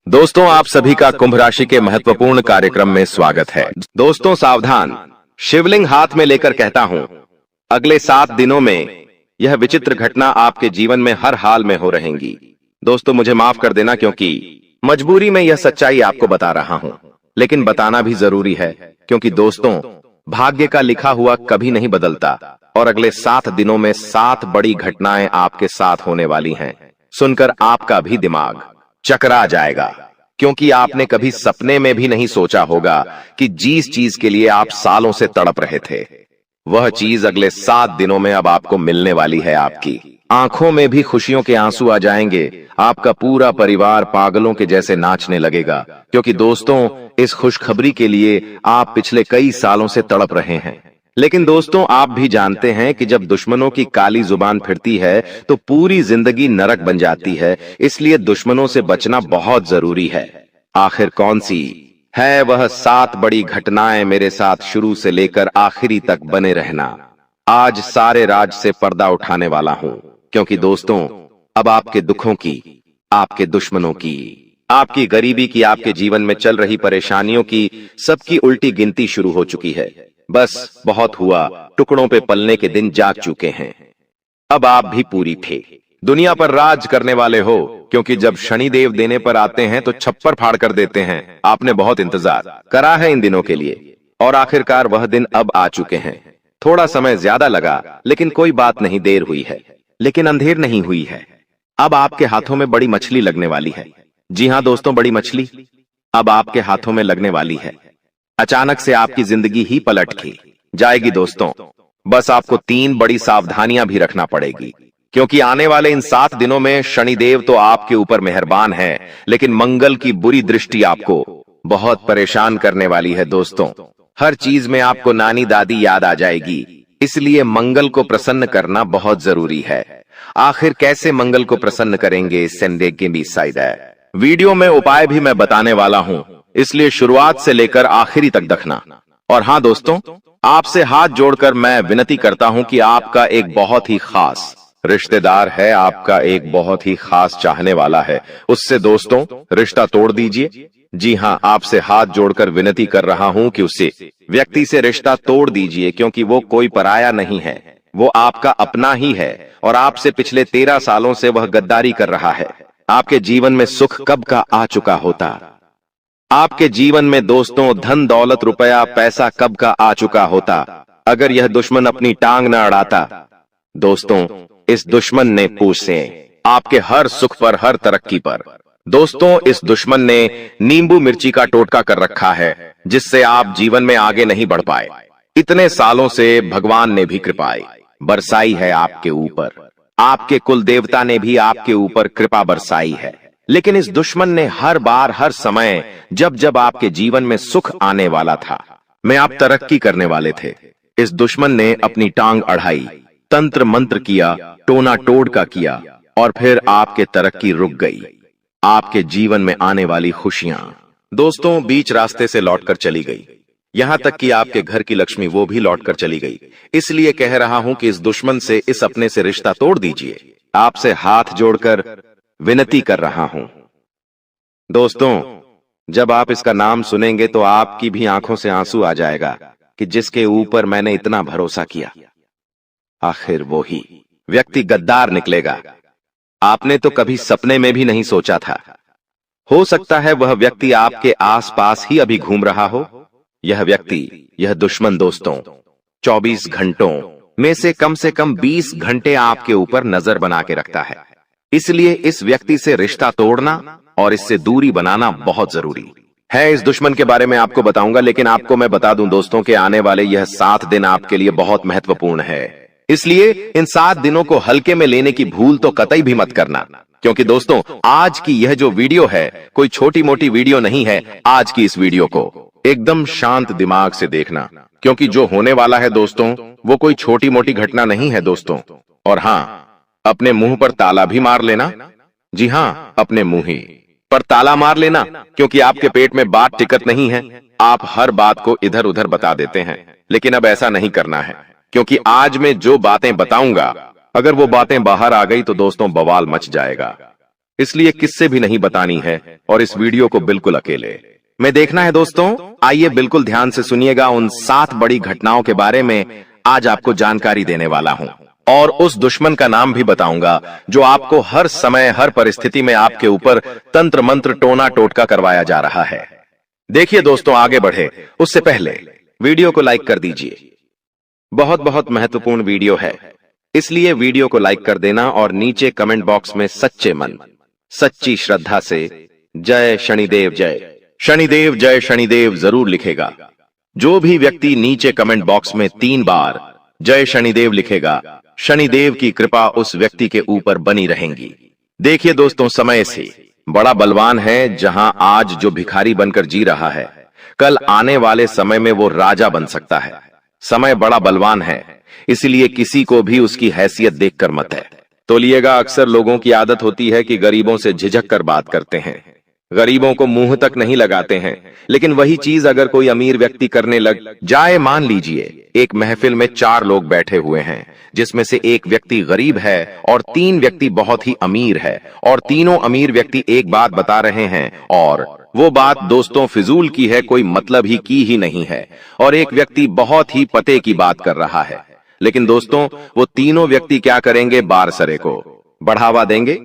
दोस्तों, आप सभी का कुंभ राशि के महत्वपूर्ण कार्यक्रम में स्वागत है। दोस्तों सावधान, शिवलिंग हाथ में लेकर कहता हूं, अगले 7 दिनों में यह विचित्र घटना आपके जीवन में हर हाल में हो रहेंगी। दोस्तों मुझे माफ कर देना, क्योंकि मजबूरी में यह सच्चाई आपको बता रहा हूं, लेकिन बताना भी जरूरी है, क्योंकि दोस्तों भाग्य का लिखा हुआ कभी नहीं बदलता और अगले 7 दिनों में 7 बड़ी घटनाएं आपके साथ होने वाली हैं। सुनकर आपका भी दिमाग चकरा जाएगा, क्योंकि आपने कभी सपने में भी नहीं सोचा होगा कि जिस चीज के लिए आप सालों से तड़प रहे थे, वह चीज अगले 7 दिनों में अब आपको मिलने वाली है। आपकी आंखों में भी खुशियों के आंसू आ जाएंगे। आपका पूरा परिवार पागलों के जैसे नाचने लगेगा, क्योंकि दोस्तों इस खुशखबरी के लिए आप पिछले कई सालों से तड़प रहे हैं। लेकिन दोस्तों आप भी जानते हैं कि जब दुश्मनों की काली जुबान फिरती है तो पूरी जिंदगी नरक बन जाती है, इसलिए दुश्मनों से बचना बहुत जरूरी है। आखिर कौन सी है वह 7 बड़ी घटनाएं? मेरे साथ शुरू से लेकर आखिरी तक बने रहना। आज सारे राज से पर्दा उठाने वाला हूं, क्योंकि दोस्तों अब आपके दुखों की, आपके दुश्मनों की, आपकी गरीबी की, आपके जीवन में चल रही परेशानियों की, सबकी उल्टी गिनती शुरू हो चुकी है। बस बहुत हुआ, टुकड़ों पे पलने के दिन जाग चुके हैं। अब आप भी पूरी थे दुनिया पर राज करने वाले हो, क्योंकि जब शनिदेव देने पर आते हैं तो छप्पर फाड़ कर देते हैं। आपने बहुत इंतजार करा है इन दिनों के लिए, और आखिरकार वह दिन अब आ चुके हैं। थोड़ा समय ज्यादा लगा, लेकिन कोई बात नहीं, देर हुई है लेकिन अंधेर नहीं हुई है। अब आपके हाथों में बड़ी मछली लगने वाली है। जी हाँ दोस्तों, बड़ी मछली अब आपके हाथों में लगने वाली है। अचानक से आपकी जिंदगी ही पलट के जाएगी दोस्तों। बस आपको 3 बड़ी सावधानियां भी रखना पड़ेगी, क्योंकि आने वाले इन 7 दिनों में शनिदेव तो आपके ऊपर मेहरबान है, लेकिन मंगल की बुरी दृष्टि आपको बहुत परेशान करने वाली है। दोस्तों हर चीज में आपको नानी दादी याद आ जाएगी, इसलिए मंगल को प्रसन्न करना बहुत जरूरी है। आखिर कैसे मंगल को प्रसन्न करेंगे, संडे के बीच साइड है वीडियो में उपाय भी मैं बताने वाला हूं, इसलिए शुरुआत से लेकर आखिरी तक देखना। और हाँ दोस्तों, आपसे हाथ जोड़कर मैं विनती करता हूं कि आपका एक बहुत ही खास रिश्तेदार है, आपका एक बहुत ही खास चाहने वाला है, उससे दोस्तों रिश्ता तोड़ दीजिए। जी हाँ, आपसे हाथ जोड़कर विनती कर रहा हूं कि उससे व्यक्ति से रिश्ता तोड़ दीजिए, क्योंकि वो कोई पराया नहीं है, वो आपका अपना ही है, और आपसे पिछले 13 सालों से वह गद्दारी कर रहा है। आपके जीवन में सुख कब का आ चुका होता, आपके जीवन में दोस्तों धन दौलत रुपया पैसा कब का आ चुका होता, अगर यह दुश्मन अपनी टांग न अड़ाता। दोस्तों इस दुश्मन ने पूछ से आपके हर सुख पर, हर तरक्की पर, दोस्तों इस दुश्मन ने नींबू मिर्ची का टोटका कर रखा है, जिससे आप जीवन में आगे नहीं बढ़ पाए। इतने सालों से भगवान ने भी कृपाएं बरसाई है आपके ऊपर, आपके कुल देवता ने भी आपके ऊपर कृपा बरसाई है, लेकिन इस दुश्मन ने हर बार, हर समय, जब जब आपके जीवन में सुख आने वाला था, में आप तरक्की करने वाले थे, इस दुश्मन ने अपनी टांग अड़ाई, तंत्र मंत्र किया, टोना टोटका किया, और फिर आपके तरक्की रुक गई। आपके जीवन में आने वाली खुशियां दोस्तों बीच रास्ते से लौटकर चली गई, यहां तक कि आपके घर की लक्ष्मी वो भी लौटकर चली गई। इसलिए कह रहा हूं कि इस दुश्मन से, इस अपने से रिश्ता तोड़ दीजिए। आपसे हाथ जोड़कर विनती कर रहा हूं। दोस्तों जब आप इसका नाम सुनेंगे तो आपकी भी आंखों से आंसू आ जाएगा कि जिसके ऊपर मैंने इतना भरोसा किया, आखिर वो ही व्यक्ति गद्दार निकलेगा। आपने तो कभी सपने में भी नहीं सोचा था। हो सकता है वह व्यक्ति आपके आसपास ही अभी घूम रहा हो। यह व्यक्ति, यह दुश्मन दोस्तों 24 घंटों में से कम 20 घंटे आपके ऊपर नजर बना के रखता है। इसलिए इस व्यक्ति से रिश्ता तोड़ना और इससे दूरी बनाना बहुत जरूरी है। इस दुश्मन के बारे में आपको बताऊंगा, लेकिन आपको मैं बता दूं दोस्तों के आने वाले यह 7 दिन आपके लिए बहुत महत्वपूर्ण है। इसलिए इन 7 दिनों को हल्के में लेने की भूल तो कतई भी मत करना, क्योंकि दोस्तों आज की यह जो वीडियो है कोई छोटी मोटी वीडियो नहीं है। आज की इस वीडियो को एकदम शांत दिमाग से देखना, क्योंकि जो होने वाला है दोस्तों वो कोई छोटी मोटी घटना नहीं है दोस्तों। और हाँ, अपने मुंह पर ताला भी मार लेना। जी हाँ, अपने मुंह ही पर ताला मार लेना, क्योंकि आपके पेट में बात टिकट नहीं है। आप हर बात को इधर उधर बता देते हैं, लेकिन अब ऐसा नहीं करना है, क्योंकि आज मैं जो बातें बताऊंगा, अगर वो बातें बाहर आ गई तो दोस्तों बवाल मच जाएगा। इसलिए किससे भी नहीं बतानी है और इस वीडियो को बिल्कुल अकेले में देखना है दोस्तों। आइए बिल्कुल ध्यान से सुनिएगा, उन 7 बड़ी घटनाओं के बारे में आज आपको जानकारी देने वाला हूं और उस दुश्मन का नाम भी बताऊंगा जो आपको हर समय हर परिस्थिति में आपके ऊपर तंत्र मंत्र टोना टोटका करवाया जा रहा है। देखिए दोस्तों, आगे बढ़े उससे पहले वीडियो को लाइक कर दीजिए। बहुत बहुत महत्वपूर्ण वीडियो है, इसलिए वीडियो को लाइक कर देना और नीचे कमेंट बॉक्स में सच्चे मन सच्ची श्रद्धा से जय शनिदेव जय शनिदेव जरूर लिखेगा। जो भी व्यक्ति नीचे कमेंट बॉक्स में 3 बार जय शनिदेव लिखेगा, शनिदेव की कृपा उस व्यक्ति के ऊपर बनी रहेगी। देखिए दोस्तों, समय से बड़ा बलवान है। जहां आज जो भिखारी बनकर जी रहा है, कल आने वाले समय में वो राजा बन सकता है। समय बड़ा बलवान है, इसलिए किसी को भी उसकी हैसियत देखकर मत है तोलिएगा। अक्सर लोगों की आदत होती है कि गरीबों से झिझक कर बात करते हैं, गरीबों को मुंह तक नहीं लगाते हैं। लेकिन वही चीज अगर कोई अमीर व्यक्ति करने लग जाए, मान लीजिए एक महफिल में 4 लोग बैठे हुए हैं, जिसमें से एक व्यक्ति गरीब है और 3 व्यक्ति बहुत ही अमीर है, और तीनों अमीर व्यक्ति एक बात बता रहे हैं और वो बात दोस्तों फिजूल की है, कोई मतलब ही की ही नहीं है, और एक व्यक्ति बहुत ही पते की बात कर रहा है। लेकिन दोस्तों, वो तीनों व्यक्ति क्या करेंगे? बारसरे को बढ़ावा देंगे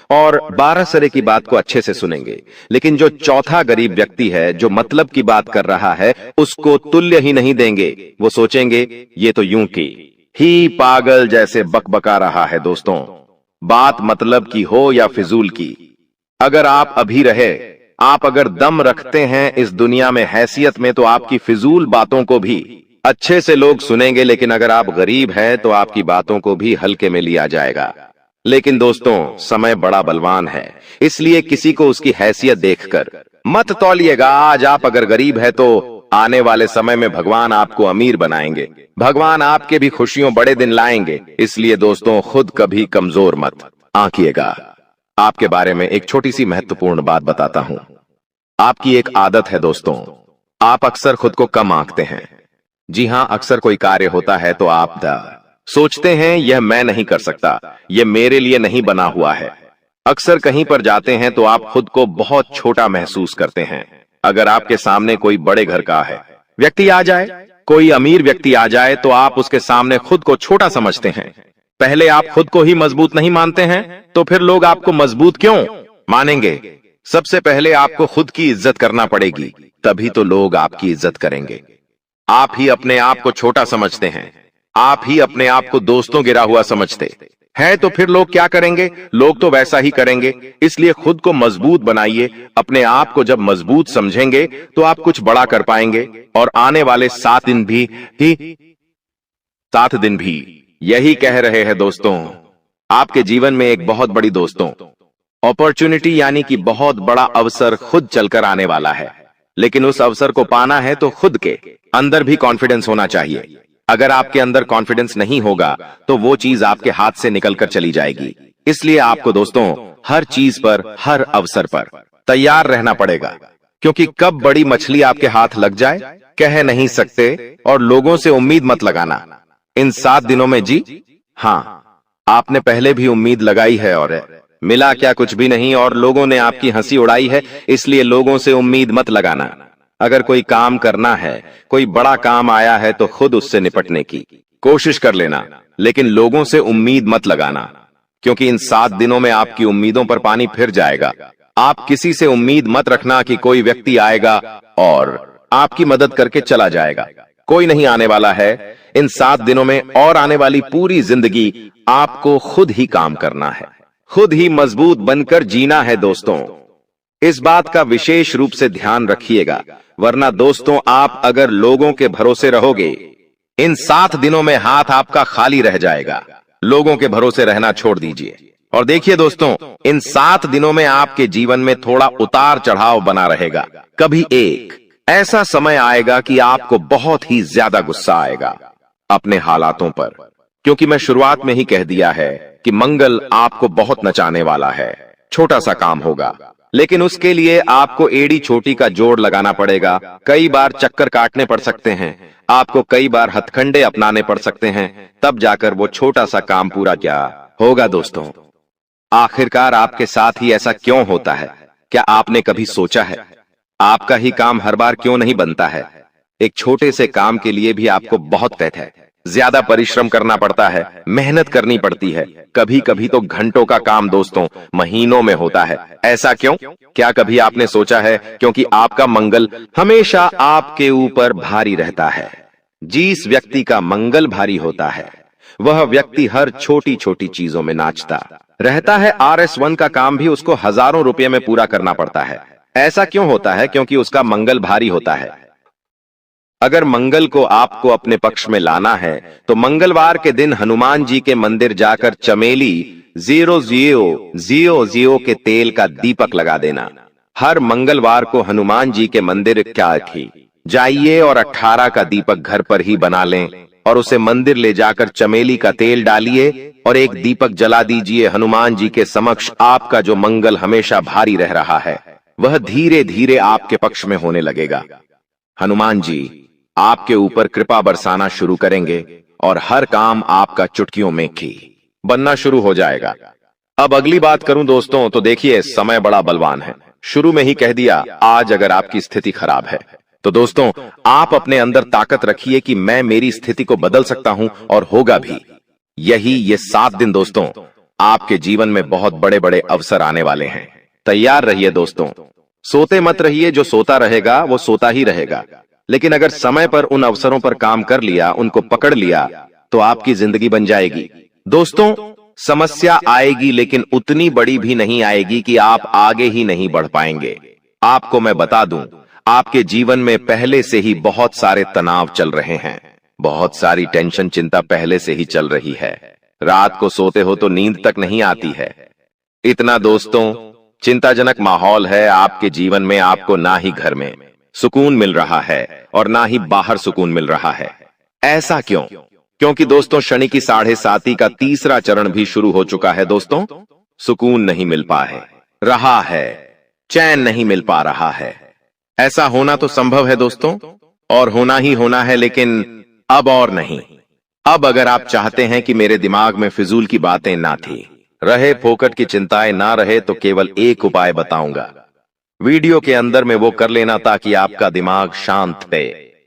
और 12 सरे की बात को अच्छे से सुनेंगे। लेकिन जो चौथा गरीब व्यक्ति है, जो मतलब की बात कर रहा है, उसको तुल्य ही नहीं देंगे। वो सोचेंगे ये तो यूं की ही पागल जैसे बकबका रहा है। दोस्तों, बात मतलब की हो या फिजूल की, अगर आप अभी रहे, आप अगर दम रखते हैं इस दुनिया में हैसियत में, तो आपकी फिजूल बातों को भी अच्छे से लोग सुनेंगे। लेकिन अगर आप गरीब हैं तो आपकी बातों को भी हल्के में लिया जाएगा। लेकिन दोस्तों, समय बड़ा बलवान है, इसलिए किसी को उसकी हैसियत देखकर मत तौलिएगा। आज आप अगर गरीब है तो आने वाले समय में भगवान आपको अमीर बनाएंगे, भगवान आपके भी खुशियों बड़े दिन लाएंगे। इसलिए दोस्तों, खुद कभी कमजोर मत आंकिएगा। आपके बारे में एक छोटी सी महत्वपूर्ण बात बताता हूं। आपकी एक आदत है दोस्तों, आप अक्सर खुद को कम आंकते हैं। जी हां, अक्सर कोई कार्य होता है तो आप सोचते हैं यह मैं नहीं कर सकता, यह मेरे लिए नहीं बना हुआ है। अक्सर कहीं पर जाते हैं तो आप खुद को बहुत छोटा महसूस करते हैं। अगर आपके सामने कोई बड़े घर का है व्यक्ति आ जाए, कोई अमीर व्यक्ति आ जाए, तो आप उसके सामने खुद को छोटा समझते हैं। पहले आप खुद को ही मजबूत नहीं मानते हैं, तो फिर लोग आपको मजबूत क्यों मानेंगे? सबसे पहले आपको खुद की इज्जत करना पड़ेगी, तभी तो लोग आपकी इज्जत करेंगे। आप ही अपने आप को छोटा समझते हैं, आप ही अपने आप को दोस्तों गिरा हुआ समझते हैं, तो फिर लोग क्या करेंगे? लोग तो वैसा ही करेंगे। इसलिए खुद को मजबूत बनाइए। अपने आप को जब मजबूत समझेंगे तो आप कुछ बड़ा कर पाएंगे। और आने वाले 7 दिन भी यही कह रहे हैं दोस्तों। आपके जीवन में एक बहुत बड़ी दोस्तों अपॉर्चुनिटी यानी कि बहुत बड़ा अवसर खुद चलकर आने वाला है। लेकिन उस अवसर को पाना है तो खुद के अंदर भी कॉन्फिडेंस होना चाहिए। अगर आपके अंदर कॉन्फिडेंस नहीं होगा तो वो चीज आपके हाथ से निकलकर चली जाएगी। इसलिए आपको दोस्तों हर चीज पर, हर अवसर पर तैयार रहना पड़ेगा, क्योंकि कब बड़ी मछली आपके हाथ लग जाए कह नहीं सकते। और लोगों से उम्मीद मत लगाना इन 7 दिनों में। जी हां, आपने पहले भी उम्मीद लगाई है और मिला क्या? कुछ भी नहीं, और लोगों ने आपकी हंसी उड़ाई है। इसलिए लोगों से उम्मीद मत लगाना। अगर कोई काम करना है, कोई बड़ा काम आया है, तो खुद उससे निपटने की कोशिश कर लेना, लेकिन लोगों से उम्मीद मत लगाना, क्योंकि इन 7 दिनों में आपकी उम्मीदों पर पानी फिर जाएगा। आप किसी से उम्मीद मत रखना कि कोई व्यक्ति आएगा और आपकी मदद करके चला जाएगा। कोई नहीं आने वाला है इन 7 दिनों में, और आने वाली पूरी जिंदगी आपको खुद ही काम करना है, खुद ही मजबूत बनकर जीना है। दोस्तों, इस बात का विशेष रूप से ध्यान रखिएगा, वरना दोस्तों आप अगर लोगों के भरोसे रहोगे, इन 7 दिनों में हाथ आपका खाली रह जाएगा। लोगों के भरोसे रहना छोड़ दीजिए। और देखिए दोस्तों, इन 7 दिनों में आपके जीवन में थोड़ा उतार चढ़ाव बना रहेगा। कभी एक ऐसा समय आएगा कि आपको बहुत ही ज्यादा गुस्सा आएगा अपने हालातों पर, क्योंकि मैं शुरुआत में ही कह दिया है कि मंगल आपको बहुत नचाने वाला है। छोटा सा काम होगा, लेकिन उसके लिए आपको एड़ी छोटी का जोड़ लगाना पड़ेगा। कई बार चक्कर काटने पड़ सकते हैं, आपको कई बार हथकंडे अपनाने पड़ सकते हैं, तब जाकर वो छोटा सा काम पूरा क्या होगा। दोस्तों, आखिरकार आपके साथ ही ऐसा क्यों होता है? क्या आपने कभी सोचा है आपका ही काम हर बार क्यों नहीं बनता है? एक छोटे से काम के लिए भी आपको बहुत मेहनत है, ज्यादा परिश्रम करना पड़ता है, मेहनत करनी पड़ती है। कभी कभी तो घंटों का काम दोस्तों महीनों में होता है। ऐसा क्यों? क्या कभी आपने सोचा है? क्योंकि आपका मंगल हमेशा आपके ऊपर भारी रहता है। जिस व्यक्ति का मंगल भारी होता है वह व्यक्ति हर छोटी छोटी चीजों में नाचता रहता है। RS1 का काम भी उसको हजारों रुपए में पूरा करना पड़ता है। ऐसा क्यों होता है? क्योंकि उसका मंगल भारी होता है। अगर मंगल को आपको अपने पक्ष में लाना है तो मंगलवार के दिन हनुमान जी के मंदिर जाकर चमेली 0000 के तेल का दीपक लगा देना। हर मंगलवार को हनुमान जी के मंदिर जाइए और 18 का दीपक घर पर ही बना लें और उसे मंदिर ले जाकर चमेली का तेल डालिए और एक दीपक जला दीजिए हनुमान जी के समक्ष। आपका जो मंगल हमेशा भारी रह रहा है वह धीरे धीरे आपके पक्ष में होने लगेगा। हनुमान जी आपके ऊपर कृपा बरसाना शुरू करेंगे और हर काम आपका चुटकियों में बनना शुरू हो जाएगा। अब अगली बात करूं दोस्तों तो देखिए समय बड़ा बलवान है। शुरू में ही कह दिया आज अगर आपकी स्थिति खराब है तो दोस्तों आप अपने अंदर ताकत रखिए कि मैं मेरी स्थिति को बदल सकता हूं और होगा भी। ये 7 दिन दोस्तों आपके जीवन में बहुत बड़े बड़े अवसर आने वाले हैं। तैयार रहिए दोस्तों, सोते मत रहिए। जो सोता रहेगा वो सोता ही रहेगा, लेकिन अगर समय पर उन अवसरों पर काम कर लिया, उनको पकड़ लिया तो आपकी जिंदगी बन जाएगी। दोस्तों समस्या आएगी लेकिन उतनी बड़ी भी नहीं आएगी कि आप आगे ही नहीं बढ़ पाएंगे। आपको मैं बता दूं आपके जीवन में पहले से ही बहुत सारे तनाव चल रहे हैं, बहुत सारी टेंशन चिंता पहले से ही चल रही है। रात को सोते हो तो नींद तक नहीं आती है। इतना दोस्तों चिंताजनक माहौल है आपके जीवन में। आपको ना ही घर में सुकून मिल रहा है और ना ही बाहर सुकून मिल रहा है। ऐसा क्यों? क्योंकि दोस्तों शनि की 7.5 का तीसरा चरण भी शुरू हो चुका है। दोस्तों सुकून नहीं मिल पा रहा है, चैन नहीं मिल पा रहा है। ऐसा होना तो संभव है दोस्तों और होना ही होना है, लेकिन अब और नहीं। अब अगर आप चाहते हैं कि मेरे दिमाग में फिजूल की बातें ना थी रहे, फोकट की चिंताएं ना रहे, तो केवल एक उपाय बताऊंगा। वीडियो के अंदर में वो कर लेना ताकि आपका दिमाग शांत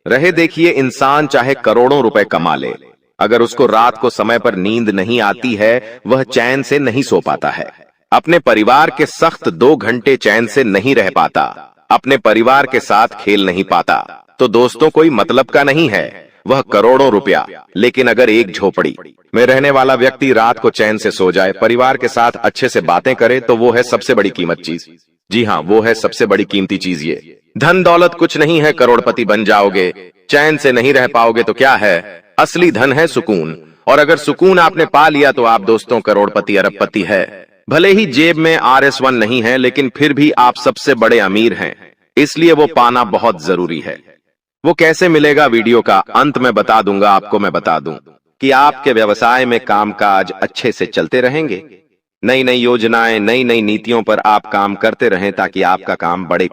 रहे। देखिए इंसान चाहे करोड़ों रुपए कमा ले, अगर उसको रात को समय पर नींद नहीं आती है वह चैन से नहीं सो पाता है। अपने परिवार के सख्त 2 घंटे चैन से नहीं रह पाता, अपने परिवार के साथ खेल नहीं पाता, तो दोस्तों कोई मतलब का नहीं है वह करोड़ों रुपया। लेकिन अगर एक झोपड़ी में रहने वाला व्यक्ति रात को चैन से सो जाए, परिवार के साथ अच्छे से बातें करे, तो वो है सबसे बड़ी कीमत चीज। जी हाँ, वो है सबसे बड़ी कीमती चीज। ये धन दौलत कुछ नहीं है, करोड़पति बन जाओगे, चैन से नहीं रह पाओगे तो क्या है? असली धन है सुकून, और अगर सुकून आपने पा लिया तो आप दोस्तों करोड़पति अरबपति है। भले ही जेब में RS1 नहीं है, लेकिन फिर भी आप सबसे बड़े अमीर हैं, इसलिए वो पाना बहुत जरूरी है। वो कैसे मिलेगा वीडियो का अंत में बता दूंगा। आपको मैं बता दूं कि आपके व्यवसाय में कामकाज अच्छे से चलते रहेंगे। नई नई योजनाएं, नई नई नीतियों पर आप काम करते रहें ताकि आपका काम बढ़े।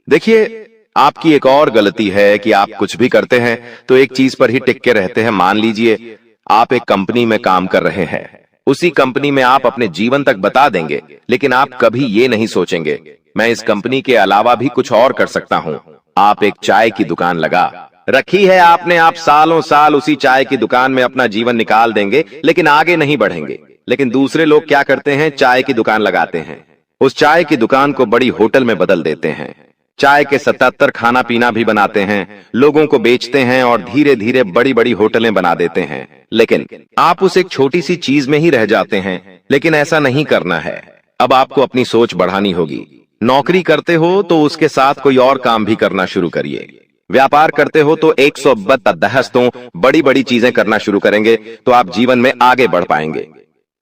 देखिए आपकी एक और गलती है कि आप कुछ भी करते हैं तो एक चीज पर ही टिक के रहते हैं। मान लीजिए आप एक कंपनी में काम कर रहे हैं, उसी कंपनी में आप अपने जीवन तक बता देंगे, लेकिन आप कभी ये नहीं सोचेंगे मैं इस कंपनी के अलावा भी कुछ और कर सकता हूं। आप एक चाय की दुकान लगा रखी है आपने, आप सालों साल उसी चाय की दुकान में अपना जीवन निकाल देंगे, लेकिन आगे नहीं बढ़ेंगे। लेकिन दूसरे लोग क्या करते हैं? चाय की दुकान लगाते हैं, उस चाय की दुकान को बड़ी होटल में बदल देते हैं, चाय के 77 खाना पीना भी बनाते हैं, लोगों को बेचते हैं और धीरे धीरे बड़ी बड़ी होटलें बना देते हैं। लेकिन आप उस एक छोटी सी चीज में ही रह जाते हैं। लेकिन ऐसा नहीं करना है। अब आपको अपनी सोच बढ़ानी होगी। नौकरी करते हो तो उसके साथ कोई और काम भी करना शुरू करिए। व्यापार करते हो तो 110 बड़ी बड़ी चीजें करना शुरू करेंगे तो आप जीवन में आगे बढ़ पाएंगे।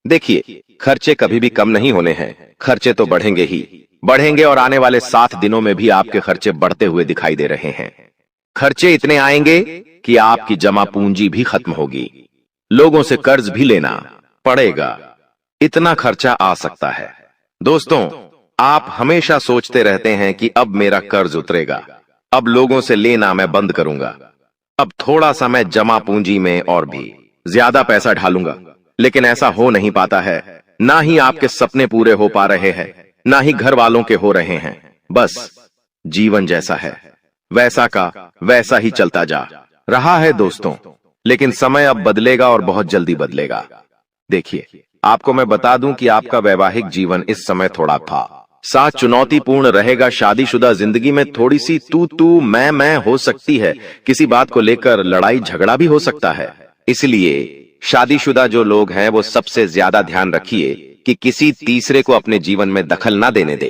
देखिए खर्चे कभी भी कम नहीं होने हैं, खर्चे तो बढ़ेंगे ही बढ़ेंगे, और आने वाले 7 दिनों में भी आपके खर्चे बढ़ते हुए दिखाई दे रहे हैं। खर्चे इतने आएंगे कि आपकी जमा पूंजी भी खत्म होगी, लोगों से कर्ज भी लेना पड़ेगा, इतना खर्चा आ सकता है। दोस्तों आप हमेशा सोचते रहते हैं कि अब मेरा कर्ज उतरेगा, अब लोगों से लेना मैं बंद करूंगा, अब थोड़ा सा मैं जमा पूंजी में और भी ज्यादा पैसा ढालूंगा, लेकिन ऐसा हो नहीं पाता है। ना ही आपके सपने पूरे हो पा रहे हैं, ना ही घर वालों के हो रहे हैं। बस जीवन जैसा है वैसा का वैसा ही चलता जा रहा है दोस्तों। लेकिन समय अब बदलेगा और बहुत जल्दी बदलेगा। देखिए, आपको मैं बता दूं कि आपका वैवाहिक जीवन इस समय थोड़ा सा चुनौतीपूर्ण रहेगा। शादीशुदा जिंदगी में थोड़ी सी तू मैं हो सकती है। किसी बात को लेकर लड़ाई झगड़ा भी हो सकता है। इसलिए शादीशुदा जो लोग हैं वो सबसे ज्यादा ध्यान रखिए कि किसी तीसरे को अपने जीवन में दखल ना देने दे।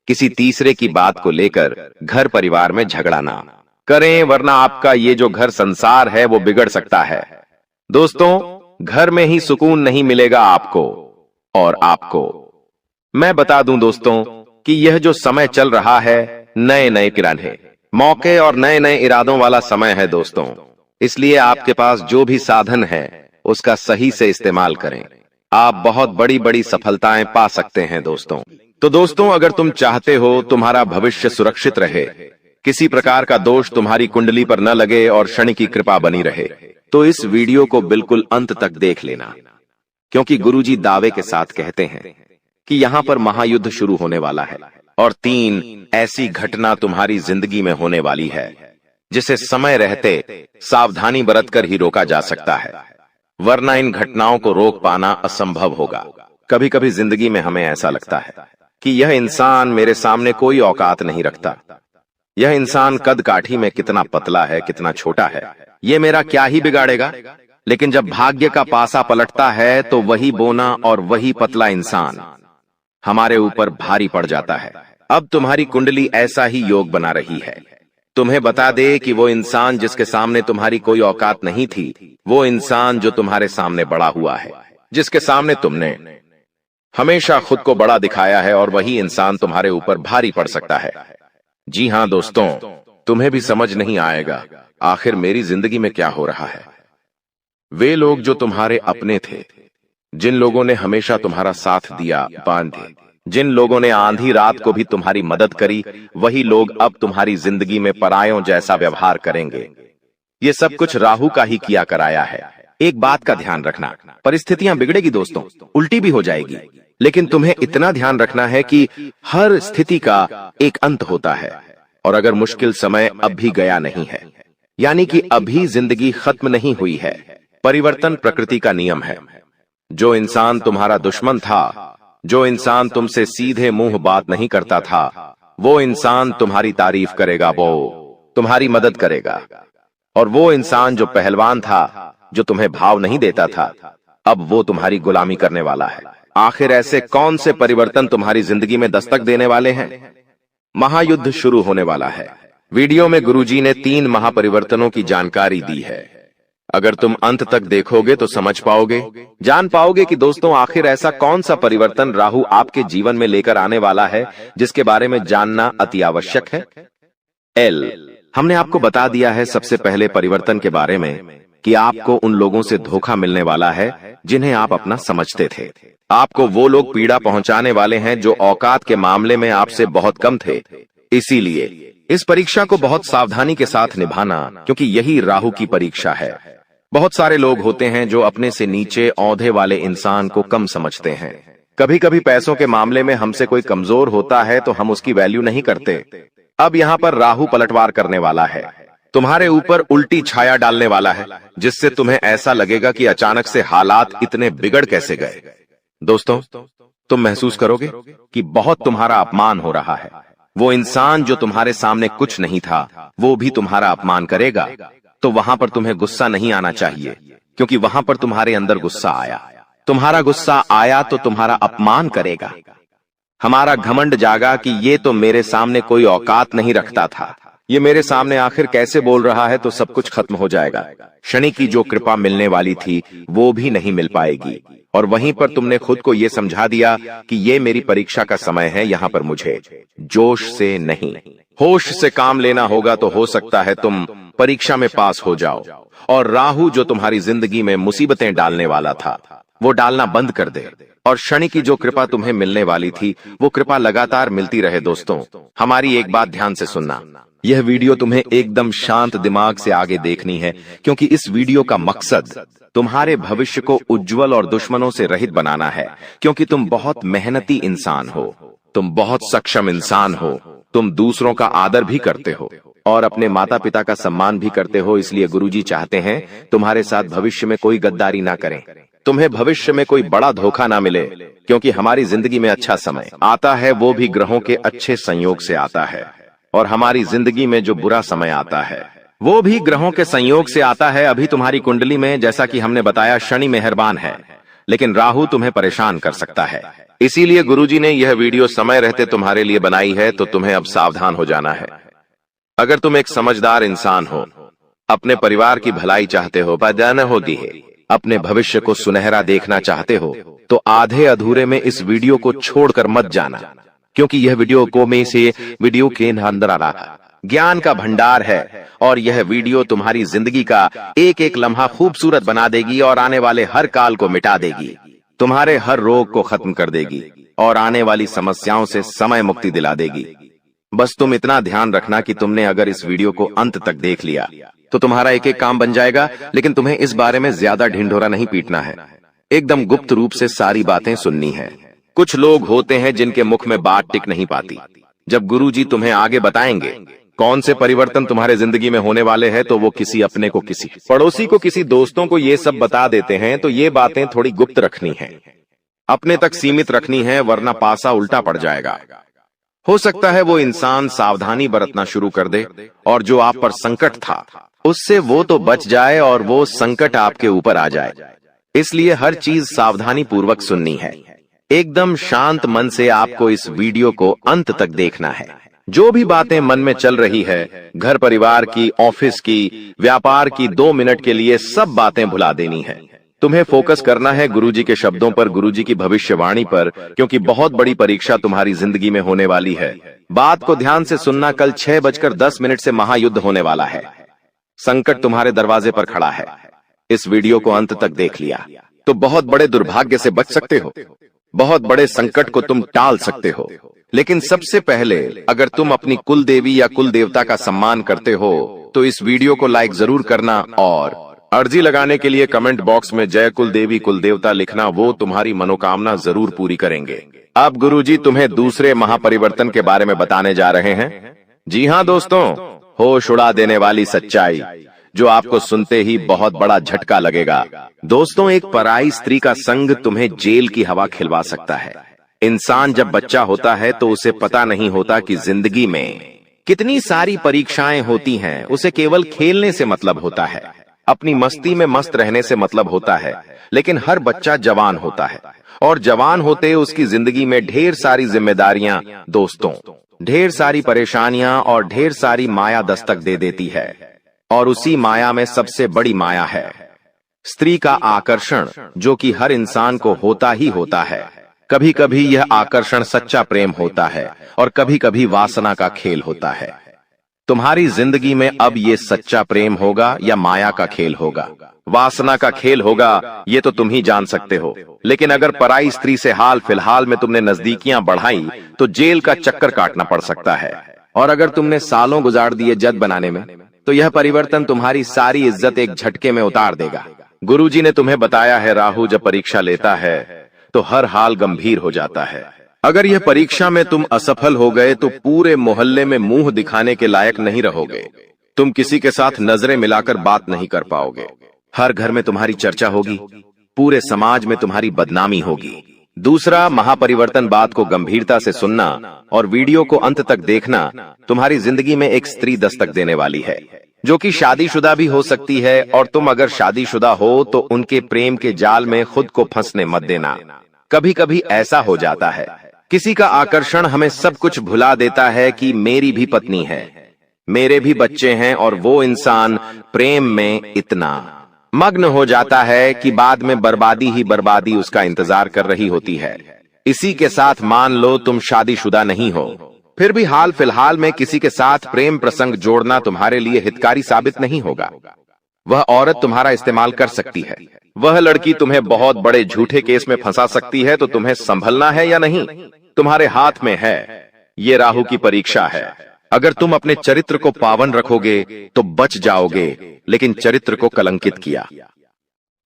किसी तीसरे की बात को लेकर घर परिवार में झगड़ा ना करें, वरना आपका ये जो घर संसार है वो बिगड़ सकता है। दोस्तों, घर में ही सुकून नहीं मिलेगा आपको। और आपको मैं बता दूं दोस्तों कि यह जो समय चल रहा है नए नए किराने मौके और नए नए इरादों वाला समय है दोस्तों। इसलिए आपके पास जो भी साधन है उसका सही से इस्तेमाल करें। आप बहुत बड़ी बड़ी सफलताएं पा सकते हैं दोस्तों। तो दोस्तों, अगर तुम चाहते हो तुम्हारा भविष्य सुरक्षित रहे, किसी प्रकार का दोष तुम्हारी कुंडली पर न लगे और शनि की कृपा बनी रहे, तो इस वीडियो को बिल्कुल अंत तक देख लेना। क्योंकि गुरुजी दावे के साथ कहते हैं कि यहाँ पर महायुद्ध शुरू होने वाला है और 3 ऐसी घटना तुम्हारी जिंदगी में होने वाली है जिसे समय रहते सावधानी बरतकर ही रोका जा सकता है, वरना इन घटनाओं को रोक पाना असंभव होगा। कभी कभी जिंदगी में हमें ऐसा लगता है कि यह इंसान मेरे सामने कोई औकात नहीं रखता, यह इंसान कद काठी में कितना पतला है, कितना छोटा है, ये मेरा क्या ही बिगाड़ेगा। लेकिन जब भाग्य का पासा पलटता है तो वही बोना और वही पतला इंसान हमारे ऊपर भारी पड़ जाता है। अब तुम्हारी कुंडली ऐसा ही योग बना रही है। तुम्हें बता दे कि वो इंसान जिसके सामने तुम्हारी कोई औकात नहीं थी, वो इंसान जो तुम्हारे सामने बड़ा हुआ है, जिसके सामने तुमने हमेशा खुद को बड़ा दिखाया है, और वही इंसान तुम्हारे ऊपर भारी पड़ सकता है। जी हां दोस्तों, तुम्हें भी समझ नहीं आएगा आखिर मेरी जिंदगी में क्या हो रहा है। वे लोग जो तुम्हारे अपने थे, जिन लोगों ने हमेशा तुम्हारा साथ दिया, बांधे, जिन लोगों ने आंधी रात को भी तुम्हारी मदद करी, वही लोग अब तुम्हारी जिंदगी में परायों जैसा व्यवहार करेंगे। ये सब कुछ राहु का ही किया कराया है। एक बात का ध्यान रखना, परिस्थितियां बिगड़ेगी दोस्तों, उल्टी भी हो जाएगी, लेकिन तुम्हें इतना ध्यान रखना है कि हर स्थिति का एक अंत होता है। और अगर मुश्किल समय अब भी गया नहीं है, यानी कि अभी जिंदगी खत्म नहीं हुई है, परिवर्तन प्रकृति का नियम है। जो इंसान तुम्हारा दुश्मन था, जो इंसान तुमसे सीधे मुंह बात नहीं करता था, वो इंसान तुम्हारी तारीफ करेगा, वो तुम्हारी मदद करेगा। और वो इंसान जो पहलवान था, जो तुम्हें भाव नहीं देता था, अब वो तुम्हारी गुलामी करने वाला है। आखिर ऐसे कौन से परिवर्तन तुम्हारी जिंदगी में दस्तक देने वाले हैं? महायुद्ध शुरू होने वाला है। वीडियो में गुरुजी ने 3 महापरिवर्तनों की जानकारी दी है। अगर तुम अंत तक देखोगे तो समझ पाओगे, जान पाओगे कि दोस्तों आखिर ऐसा कौन सा परिवर्तन राहु आपके जीवन में लेकर आने वाला है, जिसके बारे में जानना अति आवश्यक है। हमने आपको बता दिया है सबसे पहले परिवर्तन के बारे में कि आपको उन लोगों से धोखा मिलने वाला है जिन्हें आप अपना समझते थे। आपको वो लोग पीड़ा पहुंचाने वाले हैं जो औकात के मामले में आपसे बहुत कम थे। इसीलिए इस परीक्षा को बहुत सावधानी के साथ निभाना, क्योंकि यही राहु की परीक्षा है। बहुत सारे लोग होते हैं जो अपने से नीचे औंधे वाले इंसान को कम समझते हैं। कभी कभी पैसों के मामले में हमसे कोई कमजोर होता है तो हम उसकी वैल्यू नहीं करते। अब यहाँ पर राहु पलटवार करने वाला है, तुम्हारे ऊपर उल्टी छाया डालने वाला है, जिससे तुम्हें ऐसा लगेगा कि अचानक से हालात इतने बिगड़ कैसे गए। दोस्तों, तुम महसूस करोगे कि बहुत तुम्हारा अपमान हो रहा है। वो इंसान जो तुम्हारे सामने कुछ नहीं था, वो भी तुम्हारा अपमान करेगा। तो वहां पर तुम्हें गुस्सा नहीं आना चाहिए, क्योंकि वहां पर तुम्हारे अंदर गुस्सा आया। तुम्हारा गुस्सा आया तो तुम्हारा अपमान करेगा। हमारा घमंड जागा कि ये तो मेरे सामने कोई औकात नहीं रखता था, ये मेरे सामने आखिर कैसे बोल रहा है, तो सब कुछ खत्म हो जाएगा। शनि की जो कृपा मिलने वाली थी वो भी नहीं मिल पाएगी। और वहीं पर तुमने खुद को ये समझा दिया कि ये मेरी परीक्षा का समय है, यहाँ पर मुझे जोश से नहीं होश से काम लेना होगा। तो हो सकता है तुम परीक्षा में पास हो जाओ और राहु जो तुम्हारी जिंदगी में मुसीबतें डालने वाला था वो डालना बंद कर दे, और शनि की जो कृपा तुम्हें मिलने वाली थी वो कृपा लगातार मिलती रहे। दोस्तों, हमारी एक बात ध्यान से सुनना, यह वीडियो तुम्हें एकदम शांत दिमाग से आगे देखनी है, क्योंकि इस वीडियो का मकसद तुम्हारे भविष्य को उज्जवल और दुश्मनों से रहित बनाना है। क्योंकि तुम बहुत मेहनती इंसान हो, तुम बहुत सक्षम इंसान हो, तुम दूसरों का आदर भी करते हो और अपने माता पिता का सम्मान भी करते हो। इसलिए गुरुजी चाहते हैं तुम्हारे साथ भविष्य में कोई गद्दारी ना करें, तुम्हें भविष्य में कोई बड़ा धोखा ना मिले। क्योंकि हमारी जिंदगी में अच्छा समय आता है वो भी ग्रहों के अच्छे संयोग से आता है, और हमारी जिंदगी में जो बुरा समय आता है वो भी ग्रहों के संयोग से आता है। अभी तुम्हारी कुंडली में, जैसा कि हमने बताया, शनि मेहरबान है, लेकिन राहु तुम्हें परेशान कर सकता है। इसीलिए गुरुजी ने यह वीडियो समय रहते तुम्हारे लिए बनाई है, तो तुम्हें अब सावधान हो जाना है। अगर तुम एक समझदार इंसान हो, अपने परिवार की भलाई चाहते हो, पैदा होगी है, अपने भविष्य को सुनहरा देखना चाहते हो, तो आधे अधूरे में इस वीडियो को छोड़कर मत जाना। क्योंकि यह वीडियो के अंदर आ रहा ज्ञान का भंडार है, और यह वीडियो तुम्हारी जिंदगी का एक एक लम्हा खूबसूरत बना देगी और आने वाले हर काल को मिटा देगी, तुम्हारे हर रोग को खत्म कर देगी और आने वाली समस्याओं से समय मुक्ति दिला देगी। बस तुम इतना ध्यान रखना कि तुमने अगर इस वीडियो को अंत तक देख लिया तो तुम्हारा एक एक काम बन जाएगा। लेकिन तुम्हें इस बारे में ज्यादा ढिंढोरा नहीं पीटना है, एकदम गुप्त रूप से सारी बातें सुननी है। कुछ लोग होते हैं जिनके मुख में बात टिक नहीं पाती। जब गुरुजी तुम्हें आगे बताएंगे कौन से परिवर्तन तुम्हारे जिंदगी में होने वाले हैं, तो वो किसी अपने को, किसी पड़ोसी को, किसी दोस्तों को ये सब बता देते हैं। तो ये बातें थोड़ी गुप्त रखनी है, अपने तक सीमित रखनी है, वरना पासा उल्टा पड़ जाएगा। हो सकता है वो इंसान सावधानी बरतना शुरू कर दे और जो आप पर संकट था उससे वो तो बच जाए और वो संकट आपके ऊपर आ जाए। इसलिए हर चीज सावधानी पूर्वक सुननी है। एकदम शांत मन से आपको इस वीडियो को अंत तक देखना है। जो भी बातें मन में चल रही है, घर परिवार की, ऑफिस की, व्यापार की, 2 मिनट के लिए सब बातें भुला देनी है। तुम्हें फोकस करना है गुरुजी के शब्दों पर, गुरुजी की भविष्यवाणी पर, क्योंकि बहुत बड़ी परीक्षा तुम्हारी जिंदगी में होने वाली है। बात को ध्यान से सुनना। कल 6:10 से महायुद्ध होने वाला है। संकट तुम्हारे दरवाजे पर खड़ा है। इस वीडियो को अंत तक देख लिया तो बहुत बड़े दुर्भाग्य से बच सकते हो, बहुत बड़े संकट को तुम टाल सकते हो। लेकिन सबसे पहले, अगर तुम अपनी कुल देवी या कुल देवता का सम्मान करते हो तो इस वीडियो को लाइक जरूर करना और अर्जी लगाने के लिए कमेंट बॉक्स में जय कुल देवी कुल देवता लिखना। वो तुम्हारी मनोकामना जरूर पूरी करेंगे। अब गुरुजी तुम्हें दूसरे महापरिवर्तन के बारे में बताने जा रहे हैं। जी हाँ दोस्तों, होश उड़ा देने वाली सच्चाई जो आपको सुनते ही बहुत बड़ा झटका लगेगा। दोस्तों, एक पराई स्त्री का संग तुम्हें जेल की हवा खिलवा सकता है। इंसान जब बच्चा होता है तो उसे पता नहीं होता कि जिंदगी में कितनी सारी परीक्षाएं होती हैं। उसे केवल खेलने से मतलब होता है, अपनी मस्ती में मस्त रहने से मतलब होता है। लेकिन हर बच्चा जवान होता है और जवान होते उसकी जिंदगी में ढेर सारी जिम्मेदारियां, दोस्तों, ढेर सारी परेशानियां और ढेर सारी माया दस्तक दे देती है। और उसी माया में सबसे बड़ी माया है स्त्री का आकर्षण, जो कि हर इंसान को होता ही होता है। कभी कभी यह आकर्षण सच्चा प्रेम होता है और कभी कभी वासना का खेल होता है। तुम्हारी जिंदगी में अब ये सच्चा प्रेम होगा या माया का खेल होगा, वासना का खेल होगा, ये तो तुम ही जान सकते हो। लेकिन अगर पराई स्त्री से हाल फिलहाल में तुमने नजदीकियां बढ़ाई तो जेल का चक्कर काटना पड़ सकता है। और अगर तुमने सालों गुजार दिए जज बनाने में, तो यह परिवर्तन तुम्हारी सारी इज्जत एक झटके में उतार देगा। गुरुजी ने तुम्हें बताया है, राहु जब परीक्षा लेता है तो हर हाल गंभीर हो जाता है। अगर यह परीक्षा में तुम असफल हो गए तो पूरे मोहल्ले में मुंह दिखाने के लायक नहीं रहोगे। तुम किसी के साथ नजरें मिलाकर बात नहीं कर पाओगे। हर घर में तुम्हारी चर्चा होगी, पूरे समाज में तुम्हारी बदनामी होगी। दूसरा महापरिवर्तन, बात को गंभीरता से सुनना और वीडियो को अंत तक देखना। तुम्हारी जिंदगी में एक स्त्री दस्तक देने वाली है जो कि शादीशुदा भी हो सकती है, और तुम अगर शादीशुदा हो तो उनके प्रेम के जाल में खुद को फंसने मत देना। कभी कभी ऐसा हो जाता है, किसी का आकर्षण हमें सब कुछ भुला देता है कि मेरी भी पत्नी है, मेरे भी बच्चे हैं, और वो इंसान प्रेम में इतना मग्न हो जाता है कि बाद में बर्बादी ही बर्बादी उसका इंतजार कर रही होती है। इसी के साथ मान लो तुम शादीशुदा नहीं हो, फिर भी हाल फिलहाल में किसी के साथ प्रेम प्रसंग जोड़ना तुम्हारे लिए हितकारी साबित नहीं होगा। वह औरत तुम्हारा इस्तेमाल कर सकती है, वह लड़की तुम्हें बहुत बड़े झूठे केस में फंसा सकती है। तो तुम्हें संभलना है या नहीं, तुम्हारे हाथ में है। ये राहु की परीक्षा है। अगर तुम अपने चरित्र को पावन रखोगे तो बच जाओगे, लेकिन चरित्र को कलंकित किया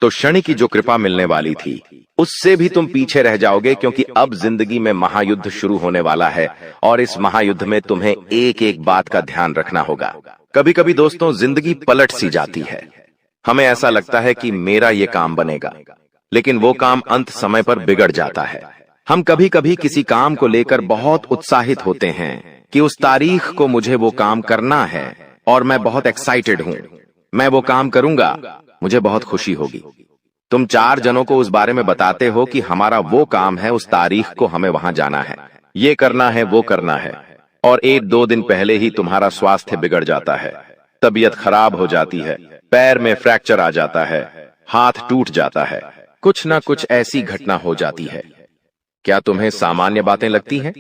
तो शनि की जो कृपा मिलने वाली थी उससे भी तुम पीछे रह जाओगे, क्योंकि अब जिंदगी में महायुद्ध शुरू होने वाला है और इस महायुद्ध में तुम्हें एक एक बात का ध्यान रखना होगा। कभी कभी दोस्तों जिंदगी पलट सी जाती है, हमें ऐसा लगता है कि मेरा ये काम बनेगा, लेकिन वो काम अंत समय पर बिगड़ जाता है। हम कभी कभी किसी काम को लेकर बहुत उत्साहित होते हैं कि उस तारीख को मुझे वो काम करना है और मैं बहुत एक्साइटेड हूं, मैं वो काम करूंगा, मुझे बहुत खुशी होगी। तुम 4 जनों को उस बारे में बताते हो कि हमारा वो काम है, उस तारीख को हमें वहां जाना है, ये करना है, वो करना है, और 1-2 दिन पहले ही तुम्हारा स्वास्थ्य बिगड़ जाता है, तबीयत खराब हो जाती है, पैर में फ्रैक्चर आ जाता है, हाथ टूट जाता है, कुछ ना कुछ ऐसी घटना हो जाती है। क्या तुम्हें सामान्य बातें लगती हैं?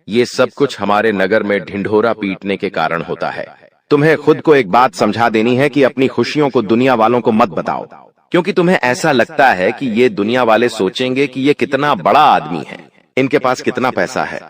ये सब कुछ हमारे नगर में ढिंढोरा पीटने के कारण होता है। तुम्हें खुद को एक बात समझा देनी है कि अपनी खुशियों को दुनिया वालों को मत बताओ, क्योंकि तुम्हें ऐसा लगता है कि ये दुनिया वाले सोचेंगे कि ये कितना बड़ा आदमी है, इनके पास कितना पैसा है,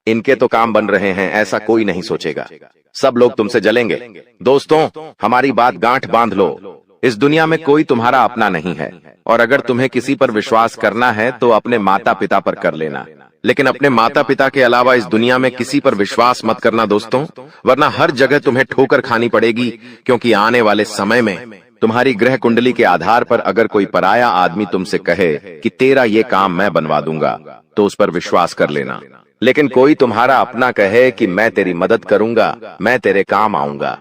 इनके तो काम बन रहे हैं। ऐसा कोई नहीं सोचेगा, सब लोग तुमसे जलेंगे। दोस्तों, हमारी बात गांठ बांध लो, इस दुनिया में कोई तुम्हारा अपना नहीं है, और अगर तुम्हें किसी पर विश्वास करना है तो अपने माता पिता पर कर लेना, लेकिन अपने माता पिता के अलावा इस दुनिया में किसी पर विश्वास मत करना दोस्तों, वरना हर जगह तुम्हें ठोकर खानी पड़ेगी। क्योंकि आने वाले समय में तुम्हारी ग्रह कुंडली के आधार पर अगर कोई पराया आदमी तुमसे कहे कि तेरा ये काम मैं बनवा दूंगा, तो उस पर विश्वास कर लेना। लेकिन कोई तुम्हारा अपना कहे कि मैं तेरी मदद करूंगा, मैं तेरे काम आऊंगा,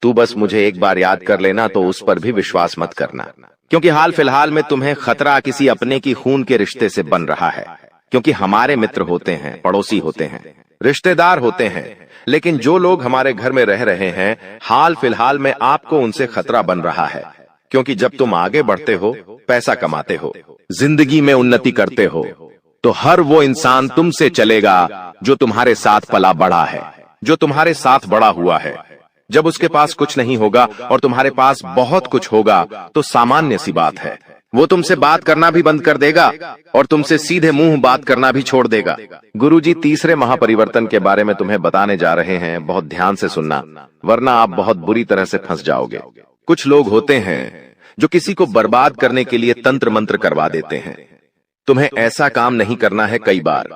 तू बस मुझे एक बार याद कर लेना, तो उस पर भी विश्वास मत करना। क्योंकि हाल फिलहाल में तुम्हें खतरा किसी अपने की खून के रिश्ते से बन रहा है, क्योंकि हमारे मित्र होते हैं, पड़ोसी होते हैं, रिश्तेदार होते हैं, लेकिन जो लोग हमारे घर में रह रहे हैं, हाल फिलहाल में आपको उनसे खतरा बन रहा है। क्योंकि जब तुम आगे बढ़ते हो, पैसा कमाते हो, जिंदगी में उन्नति करते हो, तो हर वो इंसान तुमसे चलेगा जो तुम्हारे साथ पला बड़ा है, जो तुम्हारे साथ बड़ा हुआ है। जब उसके पास कुछ नहीं होगा और तुम्हारे पास बहुत कुछ होगा, तो सामान्य सी बात है, वो तुमसे बात करना भी बंद कर देगा और तुमसे सीधे मुंह बात करना भी छोड़ देगा। गुरुजी तीसरे महापरिवर्तन के बारे में तुम्हें बताने जा रहे हैं, बहुत ध्यान से सुनना, वरना आप बहुत बुरी तरह से फंस जाओगे। कुछ लोग होते हैं जो किसी को बर्बाद करने के लिए तंत्र मंत्र करवा देते हैं। तुम्हें ऐसा काम नहीं करना है। कई बार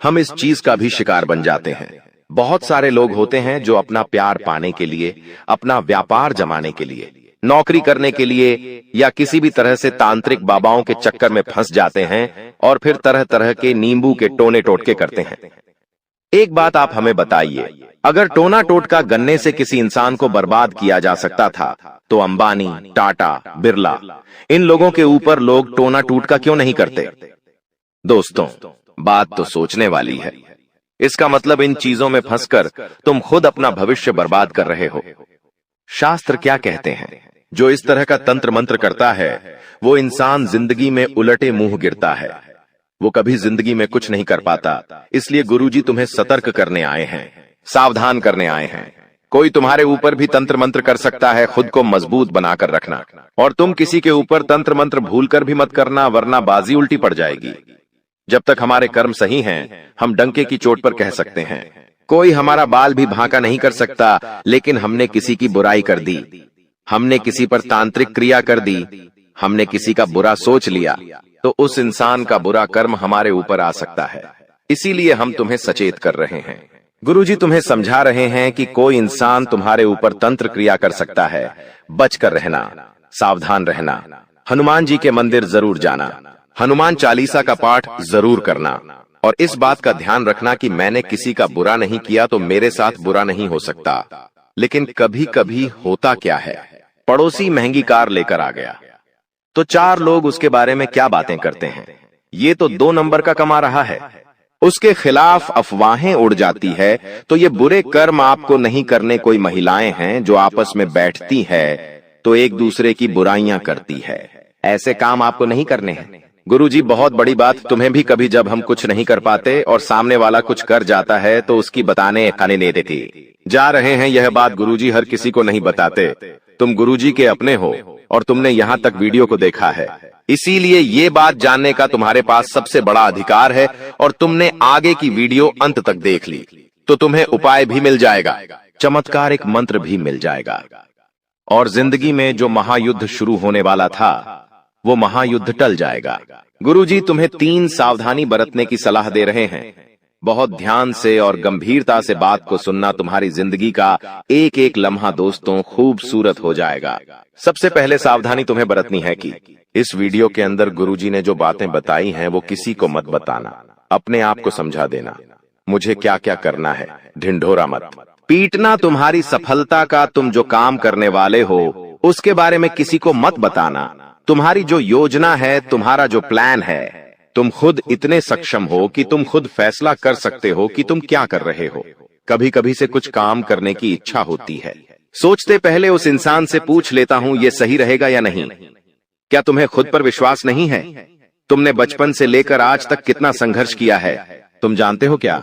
हम इस चीज का भी शिकार बन जाते हैं। बहुत सारे लोग होते हैं जो अपना प्यार पाने के लिए, अपना व्यापार जमाने के लिए, नौकरी करने के लिए या किसी भी तरह से तांत्रिक बाबाओं के चक्कर में फंस जाते हैं और फिर तरह तरह के नींबू के टोने टोटके करते हैं। एक बात आप हमें बताइए, अगर टोना टोटका गन्ने से किसी इंसान को बर्बाद किया जा सकता था, तो अंबानी, टाटा, बिरला, इन लोगों के ऊपर लोग टोना टोटका क्यों नहीं करते? दोस्तों, बात तो सोचने वाली है। इसका मतलब इन चीजों में फंसकर तुम खुद अपना भविष्य बर्बाद कर रहे हो। शास्त्र क्या कहते हैं? जो इस तरह का तंत्र मंत्र करता है, वो इंसान जिंदगी में उलटे मुंह गिरता है, वो कभी जिंदगी में कुछ नहीं कर पाता। इसलिए गुरुजी तुम्हें सतर्क करने आए हैं, सावधान करने आए हैं। कोई तुम्हारे ऊपर भी तंत्र मंत्र कर सकता है, खुद को मजबूत बनाकर रखना। और तुम किसी के ऊपर तंत्र मंत्र भूलकर भी मत करना, वरना बाजी उल्टी पड़ जाएगी। जब तक हमारे कर्म सही हैं, हम डंके की चोट पर कह सकते हैं। कोई हमारा बाल भी भांका नहीं कर सकता, लेकिन हमने किसी की बुराई कर दी, हमने किसी पर तांत्रिक क्रिया कर दी, हमने किसी का बुरा सोच लिया, तो उस इंसान का बुरा कर्म हमारे ऊपर आ सकता है। इसीलिए हम तुम्हें सचेत कर रहे हैं। गुरुजी तुम्हें समझा रहे हैं कि कोई इंसान तुम्हारे ऊपर तंत्र क्रिया कर सकता है। बचकर रहना, सावधान रहना। हनुमान जी के मंदिर जरूर जाना, हनुमान चालीसा का पाठ जरूर करना, और इस बात का ध्यान रखना कि मैंने किसी का बुरा नहीं किया तो मेरे साथ बुरा नहीं हो सकता। लेकिन कभी कभी होता क्या है, पड़ोसी महंगी कार लेकर आ गया, तो 4 लोग उसके बारे में क्या बातें करते हैं, ये तो 2 नंबर का कमा रहा है। उसके खिलाफ अफवाहें उड़ जाती है, तो ये बुरे कर्म आपको नहीं करने। कोई महिलाएं हैं जो आपस में बैठती है तो एक दूसरे की बुराइयां करती है। ऐसे काम आपको नहीं करने हैं। गुरुजी बहुत बड़ी बात तुम्हें भी, कभी जब हम कुछ नहीं कर पाते और सामने वाला कुछ कर जाता है तो उसकी बताने खाने नहीं देती। जा रहे हैं, यह बात गुरुजी हर किसी को नहीं बताते। तुम गुरुजी के अपने हो और तुमने यहाँ तक वीडियो को देखा है, इसीलिए ये बात जानने का तुम्हारे पास सबसे बड़ा अधिकार है और तुमने आगे की वीडियो अंत तक देख ली। तो तुम्हें उपाय भी मिल जाएगा, चमत्कार एक मंत्र भी मिल जाएगा। और जिंदगी में जो महायुद्ध शुरू होने वाला था वो महायुद्ध टल जाएगा। गुरुजी तुम्हें 3 सावधानी बरतने की सलाह दे रहे हैं। बहुत ध्यान से और गंभीरता से बात को सुनना, तुम्हारी जिंदगी का एक एक लम्हा दोस्तों खूबसूरत हो जाएगा। सबसे पहले सावधानी तुम्हें बरतनी है कि इस वीडियो के अंदर गुरुजी ने जो बातें बताई हैं वो किसी को मत बताना, अपने आप को समझा देना। मुझे क्या क्या करना है, ढिंढोरा मत पीटना। तुम्हारी सफलता का, तुम जो काम करने वाले हो उसके बारे में किसी को मत बताना। तुम्हारी जो योजना है, तुम्हारा जो प्लान है, तुम खुद इतने सक्षम हो कि तुम खुद फैसला कर सकते हो कि तुम क्या कर रहे हो। कभी कभी से कुछ काम करने की इच्छा होती है, सोचते पहले उस इंसान से पूछ लेता हूं ये सही रहेगा या नहीं। क्या तुम्हें खुद पर विश्वास नहीं है? तुमने बचपन से लेकर आज तक कितना संघर्ष किया है, तुम जानते हो क्या?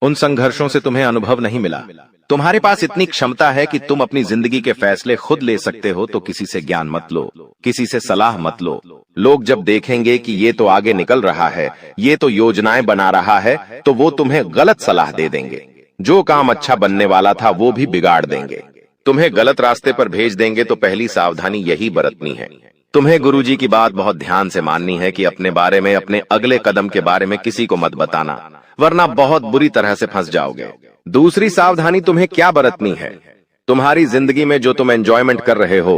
उन संघर्षों से तुम्हें अनुभव नहीं मिला। तुम्हारे पास इतनी क्षमता है कि तुम अपनी जिंदगी के फैसले खुद ले सकते हो, तो किसी से ज्ञान मत लो, किसी से सलाह मत लो। लोग जब देखेंगे कि ये तो आगे निकल रहा है, ये तो योजनाएं बना रहा है, तो वो तुम्हें गलत सलाह दे देंगे। जो काम अच्छा बनने वाला था वो भी बिगाड़ देंगे, तुम्हें गलत रास्ते पर भेज देंगे। तो पहली सावधानी यही बरतनी है। तुम्हें गुरुजी की बात बहुत ध्यान से माननी है कि अपने बारे में, अपने अगले कदम के बारे में किसी को मत बताना, वरना बहुत बुरी तरह से फंस जाओगे। दूसरी सावधानी तुम्हें क्या बरतनी है? तुम्हारी जिंदगी में जो तुम एंजॉयमेंट कर रहे हो,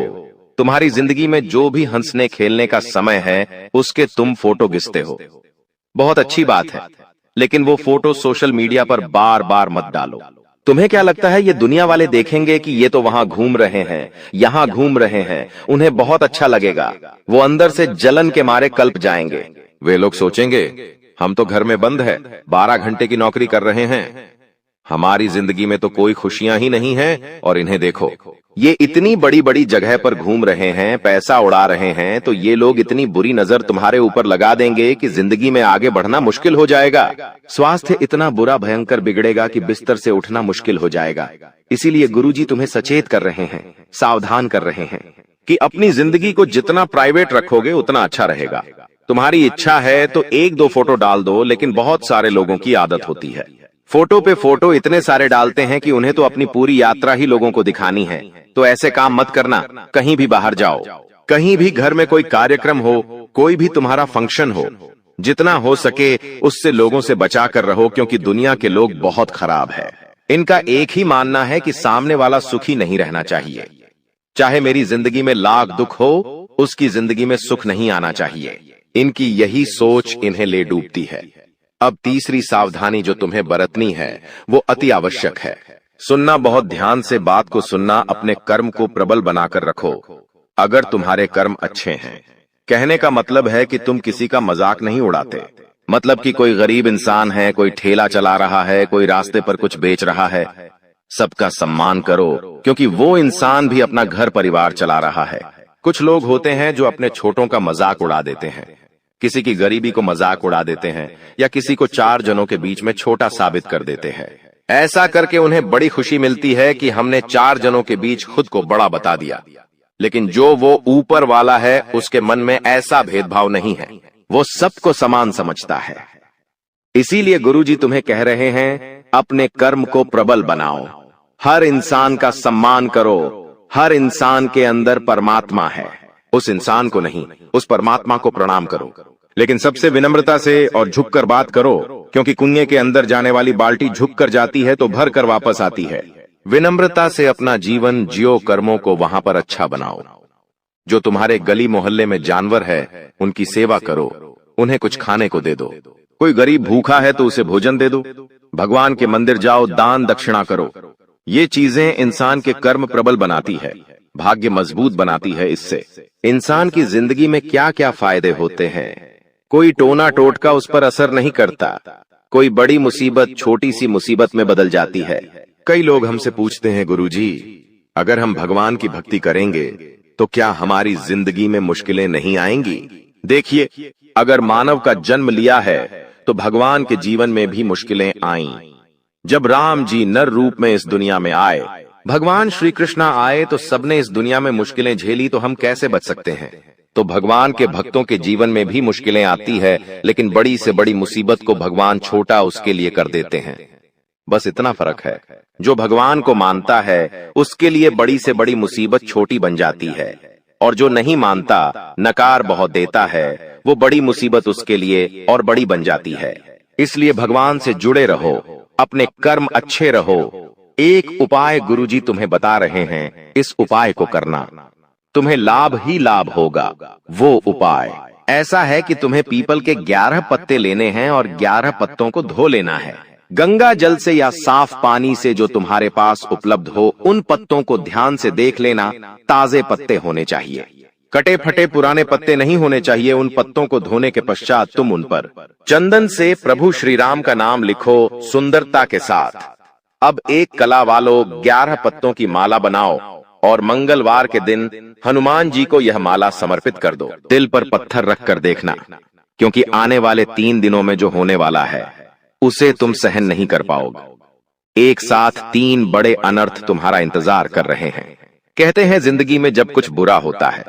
तुम्हारी जिंदगी में जो भी हंसने खेलने का समय है, उसके तुम फोटो खींचते हो। बहुत अच्छी बात है, लेकिन वो फोटो सोशल मीडिया पर बार बार मत डालो। तुम्हें क्या लगता है ये दुनिया वाले देखेंगे कि ये तो वहां घूम रहे हैं, यहां घूम रहे हैं, उन्हें बहुत अच्छा लगेगा। वो अंदर से जलन के मारे कल्प जाएंगे। वे लोग सोचेंगे हम तो घर में बंद है, 12 घंटे की नौकरी कर रहे हैं, हमारी जिंदगी में तो कोई खुशियां ही नहीं है, और इन्हें देखो ये इतनी बड़ी बड़ी जगह पर घूम रहे हैं, पैसा उड़ा रहे हैं। तो ये लोग इतनी बुरी नजर तुम्हारे ऊपर लगा देंगे कि जिंदगी में आगे बढ़ना मुश्किल हो जाएगा। स्वास्थ्य इतना बुरा भयंकर बिगड़ेगा कि बिस्तर से उठना मुश्किल हो जाएगा। इसीलिए गुरुजी तुम्हें सचेत कर रहे हैं, सावधान कर रहे हैं कि अपनी जिंदगी को जितना प्राइवेट रखोगे उतना अच्छा रहेगा। तुम्हारी इच्छा है तो 1-2 फोटो डाल दो, लेकिन बहुत सारे लोगों की आदत होती है फोटो पे फोटो इतने सारे डालते हैं कि उन्हें तो अपनी पूरी यात्रा ही लोगों को दिखानी है। तो ऐसे काम मत करना। कहीं भी बाहर जाओ, कहीं भी घर में कोई कार्यक्रम हो, कोई भी तुम्हारा फंक्शन हो, जितना हो सके उससे लोगों से बचा कर रहो, क्योंकि दुनिया के लोग बहुत खराब है। इनका एक ही मानना है कि सामने वाला सुखी नहीं रहना चाहिए। चाहे मेरी जिंदगी में लाख दुख हो, उसकी जिंदगी में सुख नहीं आना चाहिए। इनकी यही सोच इन्हें ले डूबती है। अब तीसरी सावधानी जो तुम्हें बरतनी है वो अति आवश्यक है। सुनना, बहुत ध्यान से बात को सुनना। अपने कर्म को प्रबल बनाकर रखो। अगर तुम्हारे कर्म अच्छे हैं, कहने का मतलब है कि तुम किसी का मजाक नहीं उड़ाते। मतलब कि कोई गरीब इंसान है, कोई ठेला चला रहा है, कोई रास्ते पर कुछ बेच रहा है, सबका सम्मान करो, क्योंकि वो इंसान भी अपना घर परिवार चला रहा है। कुछ लोग होते हैं जो अपने छोटों का मजाक उड़ा देते हैं, किसी की गरीबी को मजाक उड़ा देते हैं, या किसी को 4 जनों के बीच में छोटा साबित कर देते हैं। ऐसा करके उन्हें बड़ी खुशी मिलती है कि हमने 4 जनों के बीच खुद को बड़ा बता दिया। लेकिन जो वो ऊपर वाला है, उसके मन में ऐसा भेदभाव नहीं है, वो सबको समान समझता है। इसीलिए गुरुजी तुम्हें कह रहे हैं, अपने कर्म को प्रबल बनाओ, हर इंसान का सम्मान करो। हर इंसान के अंदर परमात्मा है, उस इंसान को नहीं, उस परमात्मा को प्रणाम करो। लेकिन सबसे विनम्रता से और झुककर बात करो, क्योंकि कुएं के अंदर जाने वाली बाल्टी झुककर जाती है तो भर कर वापस आती है। विनम्रता से अपना जीवन जियो, कर्मों को वहां पर अच्छा बनाओ। जो तुम्हारे गली मोहल्ले में जानवर है, उनकी सेवा करो, उन्हें कुछ खाने को दे दो। कोई गरीब भूखा है तो उसे भोजन दे दो। भगवान के मंदिर जाओ, दान दक्षिणा करो। ये चीजें इंसान के कर्म प्रबल बनाती है, भाग्य मजबूत बनाती है। इससे इंसान की जिंदगी में क्या क्या फायदे होते हैं, कोई टोना टोटका उस पर असर नहीं करता। कोई बड़ी मुसीबत छोटी सी मुसीबत में बदल जाती है। कई लोग हमसे पूछते हैं, गुरुजी अगर हम भगवान की भक्ति करेंगे तो क्या हमारी जिंदगी में मुश्किलें नहीं आएंगी? देखिए, अगर मानव का जन्म लिया है तो भगवान के जीवन में भी मुश्किलें आईं। जब राम जी नर रूप में इस दुनिया में आए, भगवान श्री कृष्ण आए, तो सबने इस दुनिया में मुश्किलें झेली, तो हम कैसे बच सकते हैं? तो भगवान के भक्तों के जीवन में भी मुश्किलें आती है, लेकिन बड़ी से बड़ी मुसीबत को भगवान छोटा उसके लिए कर देते हैं। बस इतना फर्क है। जो भगवान को मानता है उसके लिए बड़ी से बड़ी मुसीबत छोटी बन जाती है, और जो नहीं मानता, नकार बहुत देता है, वो बड़ी मुसीबत उसके लिए और बड़ी बन जाती है। इसलिए भगवान से जुड़े रहो, अपने कर्म अच्छे रहो। एक उपाय गुरुजी तुम्हें बता रहे हैं, इस उपाय को करना, तुम्हें लाभ ही लाभ होगा। वो उपाय ऐसा है कि तुम्हें पीपल के 11 पत्ते लेने हैं और 11 पत्तों को धो लेना है। गंगा जल से या साफ पानी से जो तुम्हारे पास उपलब्ध हो, उन पत्तों को ध्यान से देख लेना। ताजे पत्ते होने चाहिए, कटे फटे पुराने पत्ते नहीं होने चाहिए। उन पत्तों को धोने के पश्चात तुम उन पर चंदन से प्रभु श्री राम का नाम लिखो सुंदरता के साथ। अब एक कला वालों 11 पत्तों की माला बनाओ और मंगलवार के दिन हनुमान जी को यह माला समर्पित कर दो। दिल पर पत्थर रख कर देखना, क्योंकि आने वाले 3 दिनों में जो होने वाला है उसे तुम सहन नहीं कर पाओगे। एक साथ 3 बड़े अनर्थ तुम्हारा इंतजार कर रहे हैं। कहते हैं जिंदगी में जब कुछ बुरा होता है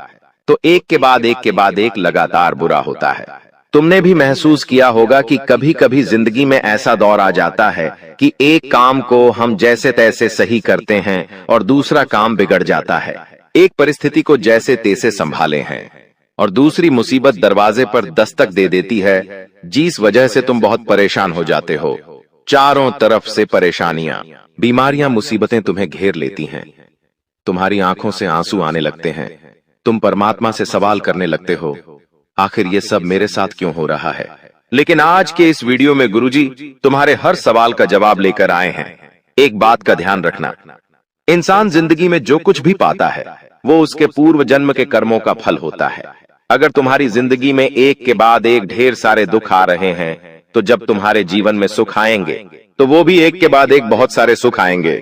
तो एक के बाद एक के बाद एक लगातार बुरा होता है। तुमने भी महसूस किया होगा कि कभी कभी जिंदगी में ऐसा दौर आ जाता है कि एक काम को हम जैसे तैसे सही करते हैं और दूसरा काम बिगड़ जाता है। एक परिस्थिति को जैसे तैसे संभाले हैं और दूसरी मुसीबत दरवाजे पर दस्तक दे देती है, जिस वजह से तुम बहुत परेशान हो जाते हो। चारों तरफ से परेशानियां, बीमारियां, मुसीबतें तुम्हें घेर लेती हैं। तुम्हारी आंखों से आंसू आने लगते हैं। तुम परमात्मा से सवाल करने लगते हो, आखिर ये सब मेरे साथ क्यों हो रहा है। लेकिन आज के इस वीडियो में गुरुजी तुम्हारे हर सवाल का जवाब लेकर आए हैं। एक बात का ध्यान रखना, इंसान जिंदगी में जो कुछ भी पाता है वो उसके पूर्व जन्म के कर्मों का फल होता है। अगर तुम्हारी जिंदगी में एक के बाद एक ढेर सारे दुख आ रहे हैं, तो जब तुम्हारे जीवन में सुख आएंगे तो वो भी एक के बाद एक बहुत सारे सुख आएंगे।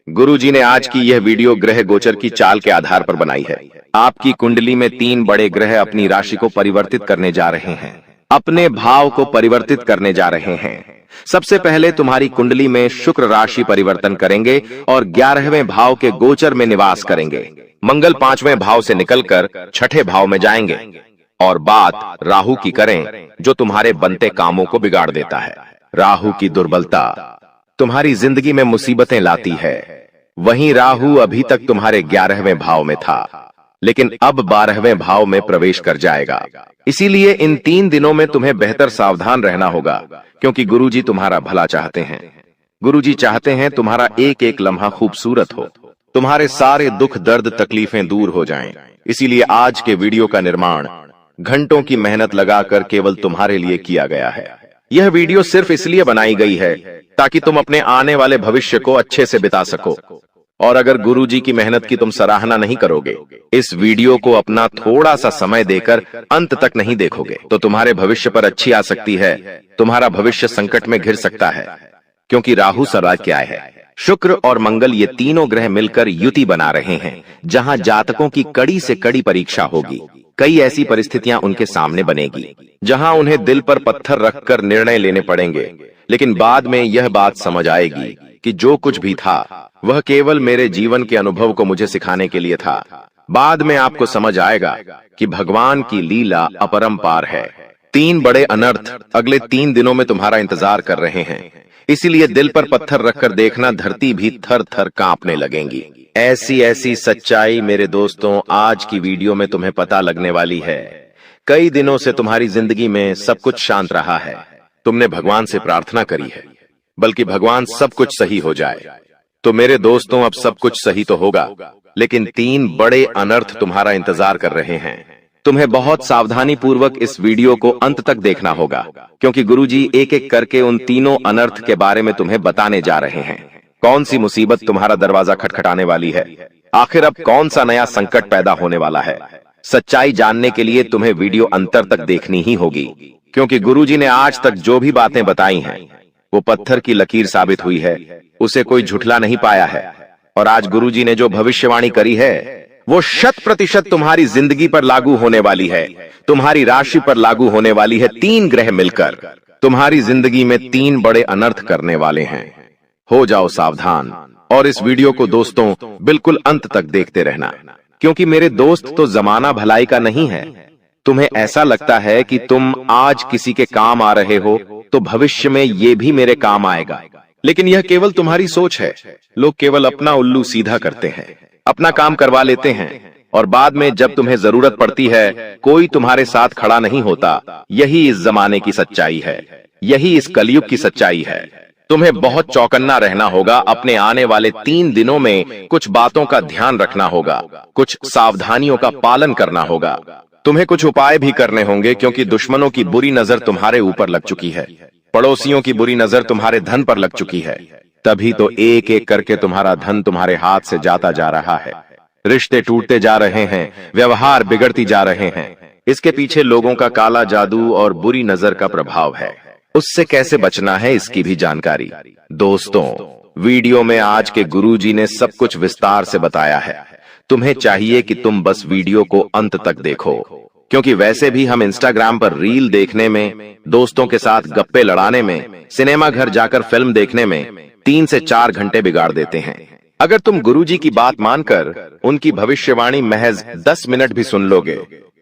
गुरुजी ने आज की यह वीडियो ग्रह गोचर की चाल के आधार पर बनाई है। आपकी कुंडली में 3 बड़े ग्रह अपनी राशि को परिवर्तित करने जा रहे हैं, अपने भाव को परिवर्तित करने जा रहे हैं। सबसे पहले तुम्हारी कुंडली में शुक्र राशि परिवर्तन करेंगे और 11वें भाव के गोचर में निवास करेंगे। मंगल 5वें भाव से निकलकर 6ठे भाव में जाएंगे। और बात राहु की करें, जो तुम्हारे बनते कामों को बिगाड़ देता है। राहु की दुर्बलता तुम्हारी जिंदगी में मुसीबतें लाती है। वहीं राहु अभी तक तुम्हारे 11वें भाव में था, लेकिन अब 12वें भाव में प्रवेश कर जाएगा। इसीलिए इन 3 दिनों में तुम्हें बेहतर सावधान रहना होगा, क्योंकि गुरुजी तुम्हारा भला चाहते हैं। गुरुजी चाहते हैं तुम्हारा एक एक लम्हा खूबसूरत हो, तुम्हारे सारे दुख दर्द तकलीफें दूर हो जाएं। इसीलिए आज के वीडियो का निर्माण घंटों की मेहनत लगाकर केवल तुम्हारे लिए किया गया है। यह वीडियो सिर्फ इसलिए बनाई गई है ताकि तुम अपने आने वाले भविष्य को अच्छे से बिता सको। और अगर गुरुजी की मेहनत की तुम सराहना नहीं करोगे, इस वीडियो को अपना थोड़ा सा समय देकर अंत तक नहीं देखोगे, तो तुम्हारे भविष्य पर अच्छी आ सकती है, तुम्हारा भविष्य संकट में घिर सकता है। क्योंकि राहु सर्वाध्याय है। शुक्र और मंगल ये तीनों ग्रह मिलकर युति बना रहे हैं, जहां जातकों की कड़ी से कड़ी परीक्षा होगी। कई ऐसी परिस्थितियां उनके सामने बनेगी जहां उन्हें दिल पर पत्थर रखकर निर्णय लेने पड़ेंगे, लेकिन बाद में यह बात समझ आएगी कि जो कुछ भी था वह केवल मेरे जीवन के अनुभव को मुझे सिखाने के लिए था। बाद में आपको समझ आएगा कि भगवान की लीला अपरंपार है। 3 बड़े अनर्थ अगले 3 दिनों में तुम्हारा इंतजार कर रहे हैं। इसीलिए दिल पर पत्थर रखकर देखना, धरती भी थर थर कांपने लगेंगी। ऐसी ऐसी सच्चाई मेरे दोस्तों आज की वीडियो में तुम्हें पता लगने वाली है। कई दिनों से तुम्हारी जिंदगी में सब कुछ शांत रहा है। तुमने भगवान से प्रार्थना करी है, बल्कि भगवान सब कुछ सही हो जाए। तो मेरे दोस्तों अब सब कुछ सही तो होगा, लेकिन 3 बड़े अनर्थ तुम्हारा इंतजार कर रहे हैं। तुम्हें बहुत सावधानी पूर्वक इस वीडियो को अंत तक देखना होगा, क्योंकि गुरुजी एक एक करके उन तीनों अनर्थ के बारे में तुम्हें बताने जा रहे हैं। कौन सी मुसीबत तुम्हारा दरवाजा खटखटाने वाली है, आखिर अब कौन सा नया संकट पैदा होने वाला है। सच्चाई जानने के लिए तुम्हें वीडियो अंतर तक देखनी ही होगी, क्योंकि गुरुजी ने आज तक जो भी बातें बताई हैं वो पत्थर की लकीर साबित हुई है, उसे कोई झुठला नहीं पाया है। और आज गुरुजी ने जो भविष्यवाणी करी है वो 100% तुम्हारी जिंदगी पर लागू होने वाली है, तुम्हारी राशि पर लागू होने वाली है। 3 ग्रह मिलकर तुम्हारी जिंदगी में 3 बड़े अनर्थ करने वाले हैं। हो जाओ सावधान और इस वीडियो को दोस्तों बिल्कुल अंत तक देखते रहना, क्योंकि मेरे दोस्त तो जमाना भलाई का नहीं है। तुम्हें ऐसा लगता है कि तुम आज किसी के काम आ रहे हो तो भविष्य में ये भी मेरे काम आएगा, लेकिन यह केवल तुम्हारी सोच है। लोग केवल अपना उल्लू सीधा करते हैं, अपना काम करवा लेते हैं और बाद में जब तुम्हें जरूरत पड़ती है कोई तुम्हारे साथ खड़ा नहीं होता। यही इस जमाने की सच्चाई है, यही इस कलयुग की सच्चाई है। तुम्हें बहुत चौकन्ना रहना होगा। अपने आने वाले 3 दिनों में कुछ बातों का ध्यान रखना होगा, कुछ सावधानियों का पालन करना होगा। तुम्हें कुछ उपाय भी करने होंगे, क्योंकि दुश्मनों की बुरी नजर तुम्हारे ऊपर लग चुकी है, पड़ोसियों की बुरी नजर तुम्हारे धन पर लग चुकी है। तभी तो एक एक करके तुम्हारा धन तुम्हारे हाथ से जाता जा रहा है, रिश्ते टूटते जा रहे हैं, व्यवहार बिगड़ती जा रहे हैं। इसके पीछे लोगों का काला जादू और बुरी नजर का प्रभाव है। उससे कैसे बचना है इसकी भी जानकारी दोस्तों वीडियो में आज के गुरुजी ने सब कुछ विस्तार से बताया है। तुम्हें चाहिए कि तुम बस वीडियो को अंत तक देखो, क्योंकि वैसे भी हम इंस्टाग्राम पर रील देखने में, दोस्तों के साथ गप्पे लड़ाने में, सिनेमा घर जाकर फिल्म देखने में 3 से 4 घंटे बिगाड़ देते हैं। अगर तुम गुरुजी की बात मानकर उनकी भविष्यवाणी महज 10 मिनट भी सुन लोगे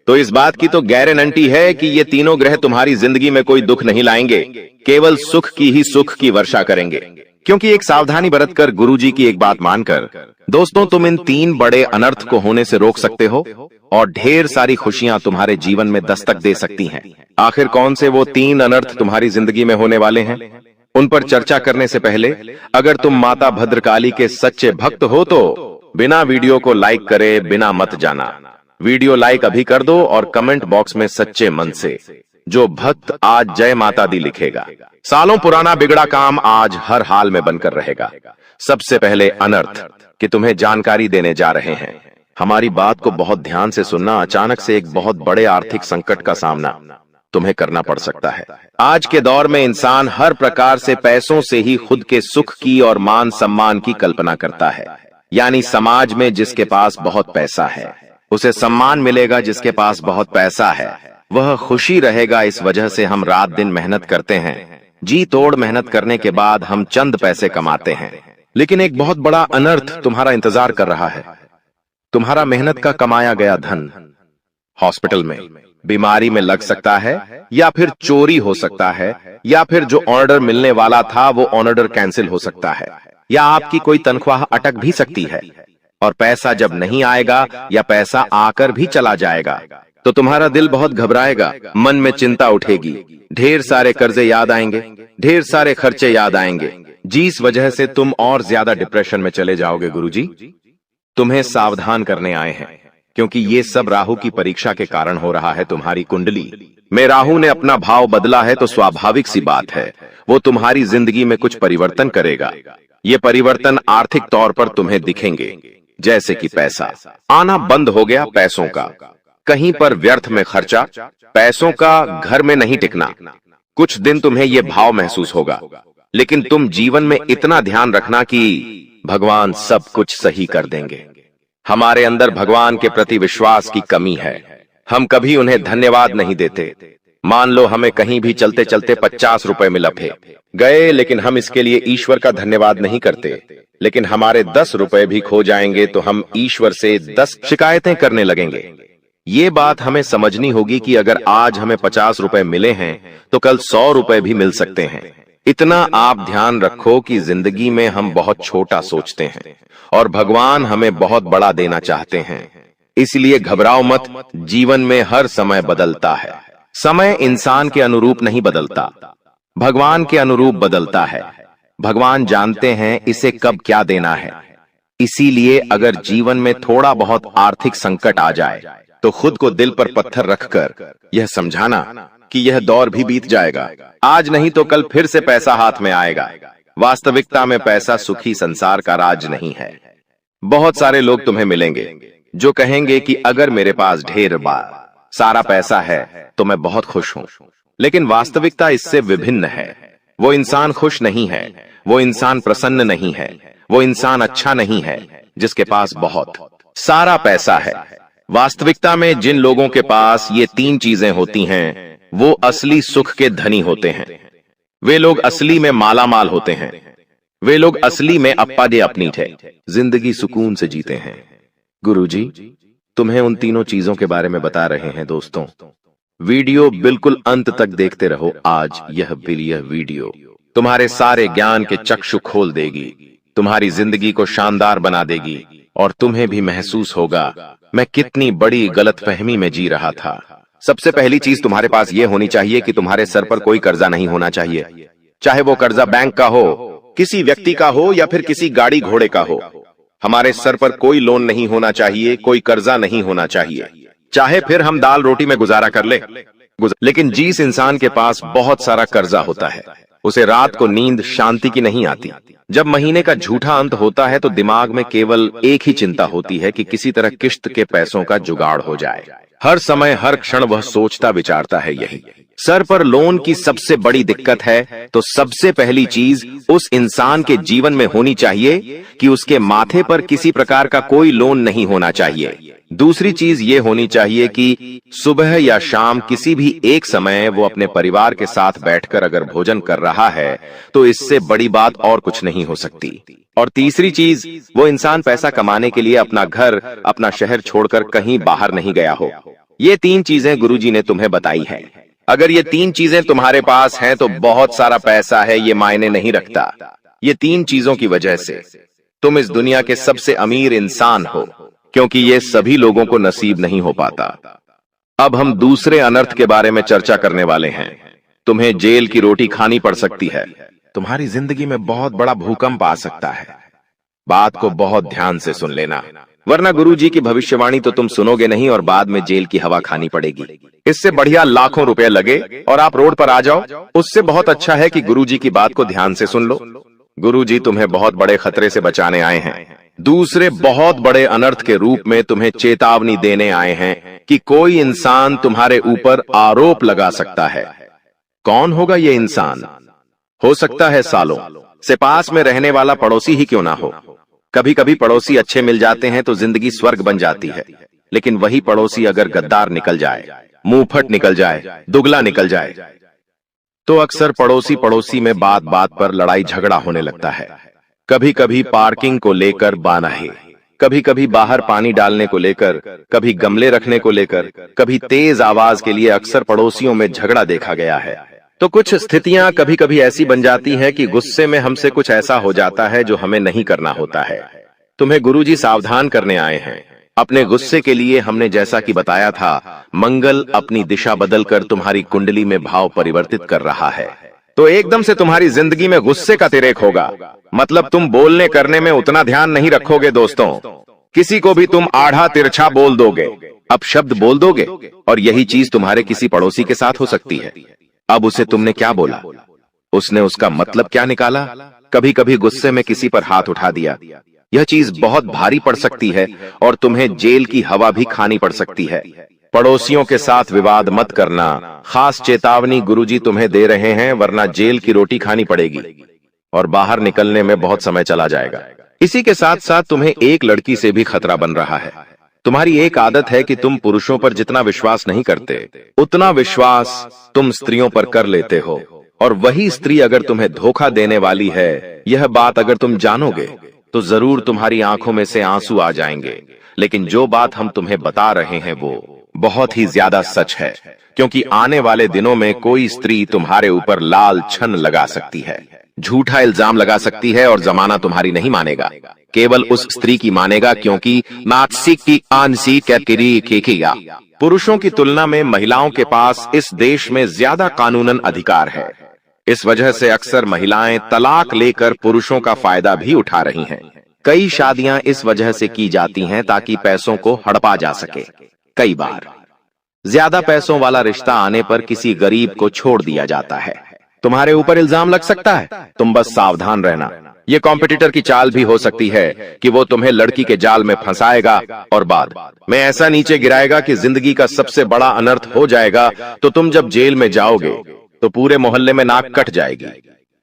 तो इस बात की तो गारंटी है कि ये तीनों ग्रह तुम्हारी जिंदगी में कोई दुख नहीं लाएंगे, केवल सुख की ही सुख की वर्षा करेंगे। क्योंकि एक सावधानी बरतकर गुरुजी की एक बात मानकर दोस्तों तुम इन 3 बड़े अनर्थ को होने से रोक सकते हो और ढेर सारी खुशियां तुम्हारे जीवन में दस्तक दे सकती हैं। आखिर कौन से वो 3 अनर्थ तुम्हारी जिंदगी में होने वाले हैं, उन पर चर्चा करने से पहले अगर तुम माता भद्रकाली के सच्चे भक्त हो तो बिना वीडियो को लाइक करे बिना मत जाना। वीडियो लाइक अभी कर दो और कमेंट बॉक्स में सच्चे मन से जो भक्त आज जय माता दी लिखेगा, सालों पुराना बिगड़ा काम आज हर हाल में बनकर रहेगा। सबसे पहले अनर्थ कि तुम्हें जानकारी देने जा रहे हैं। हमारी बात को बहुत ध्यान से सुनना। अचानक से एक बहुत बड़े आर्थिक संकट का सामना तुम्हें करना पड़ सकता है। आज के दौर में इंसान हर प्रकार से पैसों से ही खुद के सुख की और मान सम्मान की कल्पना करता है। यानी समाज में जिसके पास बहुत पैसा है उसे सम्मान मिलेगा, जिसके पास बहुत पैसा है वह खुशी रहेगा। इस वजह से हम रात दिन मेहनत करते हैं, जी तोड़ मेहनत करने के बाद हम चंद पैसे कमाते हैं। लेकिन एक बहुत बड़ा अनर्थ तुम्हारा इंतजार कर रहा है। तुम्हारा मेहनत का कमाया गया धन हॉस्पिटल में, बीमारी में लग सकता है, या फिर चोरी हो सकता है, या फिर जो ऑर्डर मिलने वाला था वो ऑर्डर कैंसिल हो सकता है, या आपकी कोई तनख्वाह अटक भी सकती है। और पैसा जब नहीं आएगा या पैसा आकर भी चला जाएगा तो तुम्हारा दिल बहुत घबराएगा, मन में चिंता उठेगी, ढेर सारे कर्जे याद आएंगे, ढेर सारे खर्चे याद आएंगे, जिस वजह से तुम और ज्यादा डिप्रेशन में चले जाओगे। गुरुजी तुम्हें सावधान करने आए हैं, क्योंकि ये सब राहु की परीक्षा के कारण हो रहा है। तुम्हारी कुंडली में राहु ने अपना भाव बदला है तो स्वाभाविक सी बात है वो तुम्हारी जिंदगी में कुछ परिवर्तन करेगा। ये परिवर्तन आर्थिक तौर पर तुम्हें दिखेंगे, जैसे कि पैसा आना बंद हो गया, पैसों का कहीं पर व्यर्थ में खर्चा, पैसों का घर में नहीं टिकना। कुछ दिन तुम्हें यह भाव महसूस होगा, लेकिन तुम जीवन में इतना ध्यान रखना कि भगवान सब कुछ सही कर देंगे। हमारे अंदर भगवान के प्रति विश्वास की कमी है, हम कभी उन्हें धन्यवाद नहीं देते। मान लो हमें कहीं भी चलते चलते 50 रुपए में लपे गए, लेकिन हम इसके लिए ईश्वर का धन्यवाद नहीं करते। लेकिन हमारे 10 रुपए भी खो जाएंगे तो हम ईश्वर से 10 शिकायतें करने लगेंगे। ये बात हमें समझनी होगी कि अगर आज हमें 50 रुपए मिले हैं तो कल 100 रुपए भी मिल सकते हैं। इतना आप ध्यान रखो कि जिंदगी में हम बहुत छोटा सोचते हैं और भगवान हमें बहुत बड़ा देना चाहते हैं। इसलिए घबराओ मत, जीवन में हर समय बदलता है। समय इंसान के अनुरूप नहीं बदलता, भगवान के अनुरूप बदलता है। भगवान जानते हैं इसे कब क्या देना है। इसीलिए अगर जीवन में थोड़ा बहुत आर्थिक संकट आ जाए तो खुद को दिल पर पत्थर रखकर यह समझाना कि यह दौर भी बीत जाएगा, आज नहीं तो कल फिर से पैसा हाथ में आएगा। वास्तविकता में पैसा सुखी संसार का राज नहीं है। बहुत सारे लोग तुम्हें मिलेंगे जो कहेंगे कि अगर मेरे पास ढेर सारा पैसा है तो मैं बहुत खुश हूं, लेकिन वास्तविकता इससे विभिन्न है। वो इंसान खुश नहीं है, वो इंसान प्रसन्न नहीं है, वो इंसान अच्छा नहीं है जिसके पास बहुत सारा पैसा है। वास्तविकता में जिन लोगों के पास ये 3 चीजें होती हैं वो असली सुख के धनी होते हैं। वे लोग असली में माला माल होते हैं। वे लोग असली में अप्पा दे अपनी थे, जिंदगी सुकून से जीते हैं। गुरुजी तुम्हें उन तीनों चीजों के बारे में बता रहे हैं। दोस्तों वीडियो बिल्कुल अंत तक देखते रहो। आज यह वीडियो तुम्हारे सारे ज्ञान के चक्षु खोल देगी, तुम्हारी जिंदगी को शानदार बना देगी और तुम्हें भी महसूस होगा मैं कितनी बड़ी गलतफहमी में जी रहा था। सबसे पहली चीज तुम्हारे पास यह होनी चाहिए कि तुम्हारे सर पर कोई कर्जा नहीं होना चाहिए, चाहे वो कर्जा बैंक का हो, किसी व्यक्ति का हो या फिर किसी गाड़ी घोड़े का हो। हमारे सर पर कोई लोन नहीं होना चाहिए, कोई कर्जा नहीं होना चाहिए, चाहे फिर हम दाल रोटी में गुजारा कर ले। लेकिन जिस इंसान के पास बहुत सारा कर्जा होता है उसे रात को नींद शांति की नहीं आती। जब महीने का झूठा अंत होता है तो दिमाग में केवल एक ही चिंता होती है कि किसी तरह किश्त के पैसों का जुगाड़ हो जाए। हर समय हर क्षण वह सोचता विचारता है यही। सर पर लोन की सबसे बड़ी दिक्कत है तो सबसे पहली चीज उस इंसान के जीवन में होनी चाहिए कि उसके माथे पर किसी प्रकार का कोई लोन नहीं होना चाहिए। दूसरी चीज ये होनी चाहिए कि सुबह या शाम किसी भी एक समय वो अपने परिवार के साथ बैठकर अगर भोजन कर रहा है तो इससे बड़ी बात और कुछ नहीं हो सकती। और तीसरी चीज, वो इंसान पैसा कमाने के लिए अपना घर, अपना शहर छोड़कर कहीं बाहर नहीं गया हो। ये 3 चीजें गुरुजी ने तुम्हें बताई है। अगर ये 3 चीजें तुम्हारे पास हैं तो बहुत सारा पैसा है, ये मायने नहीं रखता। ये 3 चीजों की वजह से तुम इस दुनिया के सबसे अमीर इंसान हो, क्योंकि ये सभी लोगों को नसीब नहीं हो पाता। अब हम दूसरे अनर्थ के बारे में चर्चा करने वाले हैं। तुम्हें जेल की रोटी खानी पड़ सकती है, तुम्हारी जिंदगी में बहुत बड़ा भूकंप आ सकता है। बात को बहुत ध्यान से सुन लेना, वरना गुरुजी की भविष्यवाणी तो तुम सुनोगे नहीं और बाद में जेल की हवा खानी पड़ेगी। इससे बढ़िया लाखों रुपए लगे और आप रोड पर आ जाओ, उससे बहुत अच्छा है कि गुरुजी की बात को ध्यान से सुन लो। गुरुजी तुम्हें बहुत बड़े खतरे से बचाने आए हैं। दूसरे बहुत बड़े अनर्थ के रूप में तुम्हें चेतावनी देने आए हैं कि कोई इंसान तुम्हारे ऊपर आरोप लगा सकता है। कौन होगा ये इंसान? हो सकता है सालों से पास में रहने वाला पड़ोसी ही क्यों ना हो। कभी कभी पड़ोसी अच्छे मिल जाते हैं तो जिंदगी स्वर्ग बन जाती है, लेकिन वही पड़ोसी अगर गद्दार निकल जाए, मुंहफट निकल जाए, दुगला निकल जाए, तो अक्सर पड़ोसी पड़ोसी में बात बात पर लड़ाई झगड़ा होने लगता है। कभी कभी पार्किंग को लेकर बानाही, कभी कभी बाहर पानी डालने को लेकर, कभी गमले रखने को लेकर, कभी तेज आवाज के लिए अक्सर पड़ोसियों में झगड़ा देखा गया है। तो कुछ स्थितियां कभी कभी ऐसी बन जाती हैं कि गुस्से में हमसे कुछ ऐसा हो जाता है जो हमें नहीं करना होता है। तुम्हें गुरुजी सावधान करने आए हैं। अपने गुस्से के लिए हमने जैसा कि बताया था, मंगल अपनी दिशा बदलकर तुम्हारी कुंडली में भाव परिवर्तित कर रहा है। तो एकदम से तुम्हारी जिंदगी में गुस्से का तिरेक होगा, मतलब तुम बोलने करने में उतना ध्यान नहीं रखोगे। दोस्तों, किसी को भी तुम आढ़ा तिरछा बोल दोगे, अपशब्द बोल दोगे, और यही चीज तुम्हारे किसी पड़ोसी के साथ हो सकती है। अब उसे तुमने क्या बोला, उसने उसका मतलब क्या निकाला, कभी कभी गुस्से में किसी पर हाथ उठा दिया। यह चीज बहुत भारी पड़ सकती है और तुम्हें जेल की हवा भी खानी पड़ सकती है। पड़ोसियों के साथ विवाद मत करना, खास चेतावनी गुरुजी तुम्हें दे रहे हैं, वरना जेल की रोटी खानी पड़ेगी और बाहर निकलने में बहुत समय चला जाएगा। इसी के साथ साथ तुम्हें एक लड़की से भी खतरा बन रहा है। तुम्हारी एक आदत है कि तुम पुरुषों पर जितना विश्वास नहीं करते, उतना विश्वास तुम स्त्रियों पर कर लेते हो, और वही स्त्री अगर तुम्हें धोखा देने वाली है, यह बात अगर तुम जानोगे तो जरूर तुम्हारी आंखों में से आंसू आ जाएंगे। लेकिन जो बात हम तुम्हें बता रहे हैं वो बहुत ही ज्यादा सच है, क्योंकि आने वाले दिनों में कोई स्त्री तुम्हारे ऊपर लाल छन लगा सकती है, झूठा इल्जाम लगा सकती है, और जमाना तुम्हारी नहीं मानेगा, केवल उस स्त्री की मानेगा, क्योंकि नात्सिक की आंसी कैतिरी केकिया। पुरुषों की तुलना में महिलाओं के पास इस देश में ज्यादा कानूनन अधिकार है। इस वजह से अक्सर महिलाएं तलाक लेकर पुरुषों का फायदा भी उठा रही हैं। कई शादियां इस वजह से की जाती हैं ताकि पैसों को हड़पा जा सके। कई बार ज्यादा पैसों वाला रिश्ता आने पर किसी गरीब को छोड़ दिया जाता है। तुम्हारे ऊपर इल्जाम लग सकता है, तुम बस सावधान रहना। ये कॉम्पिटिटर की चाल भी हो सकती है कि वो तुम्हें लड़की के जाल में फंसाएगा और बाद में ऐसा नीचे गिराएगा कि जिंदगी का सबसे बड़ा अनर्थ हो जाएगा। तो तुम जब जेल में जाओगे तो पूरे मोहल्ले में नाक कट जाएगी,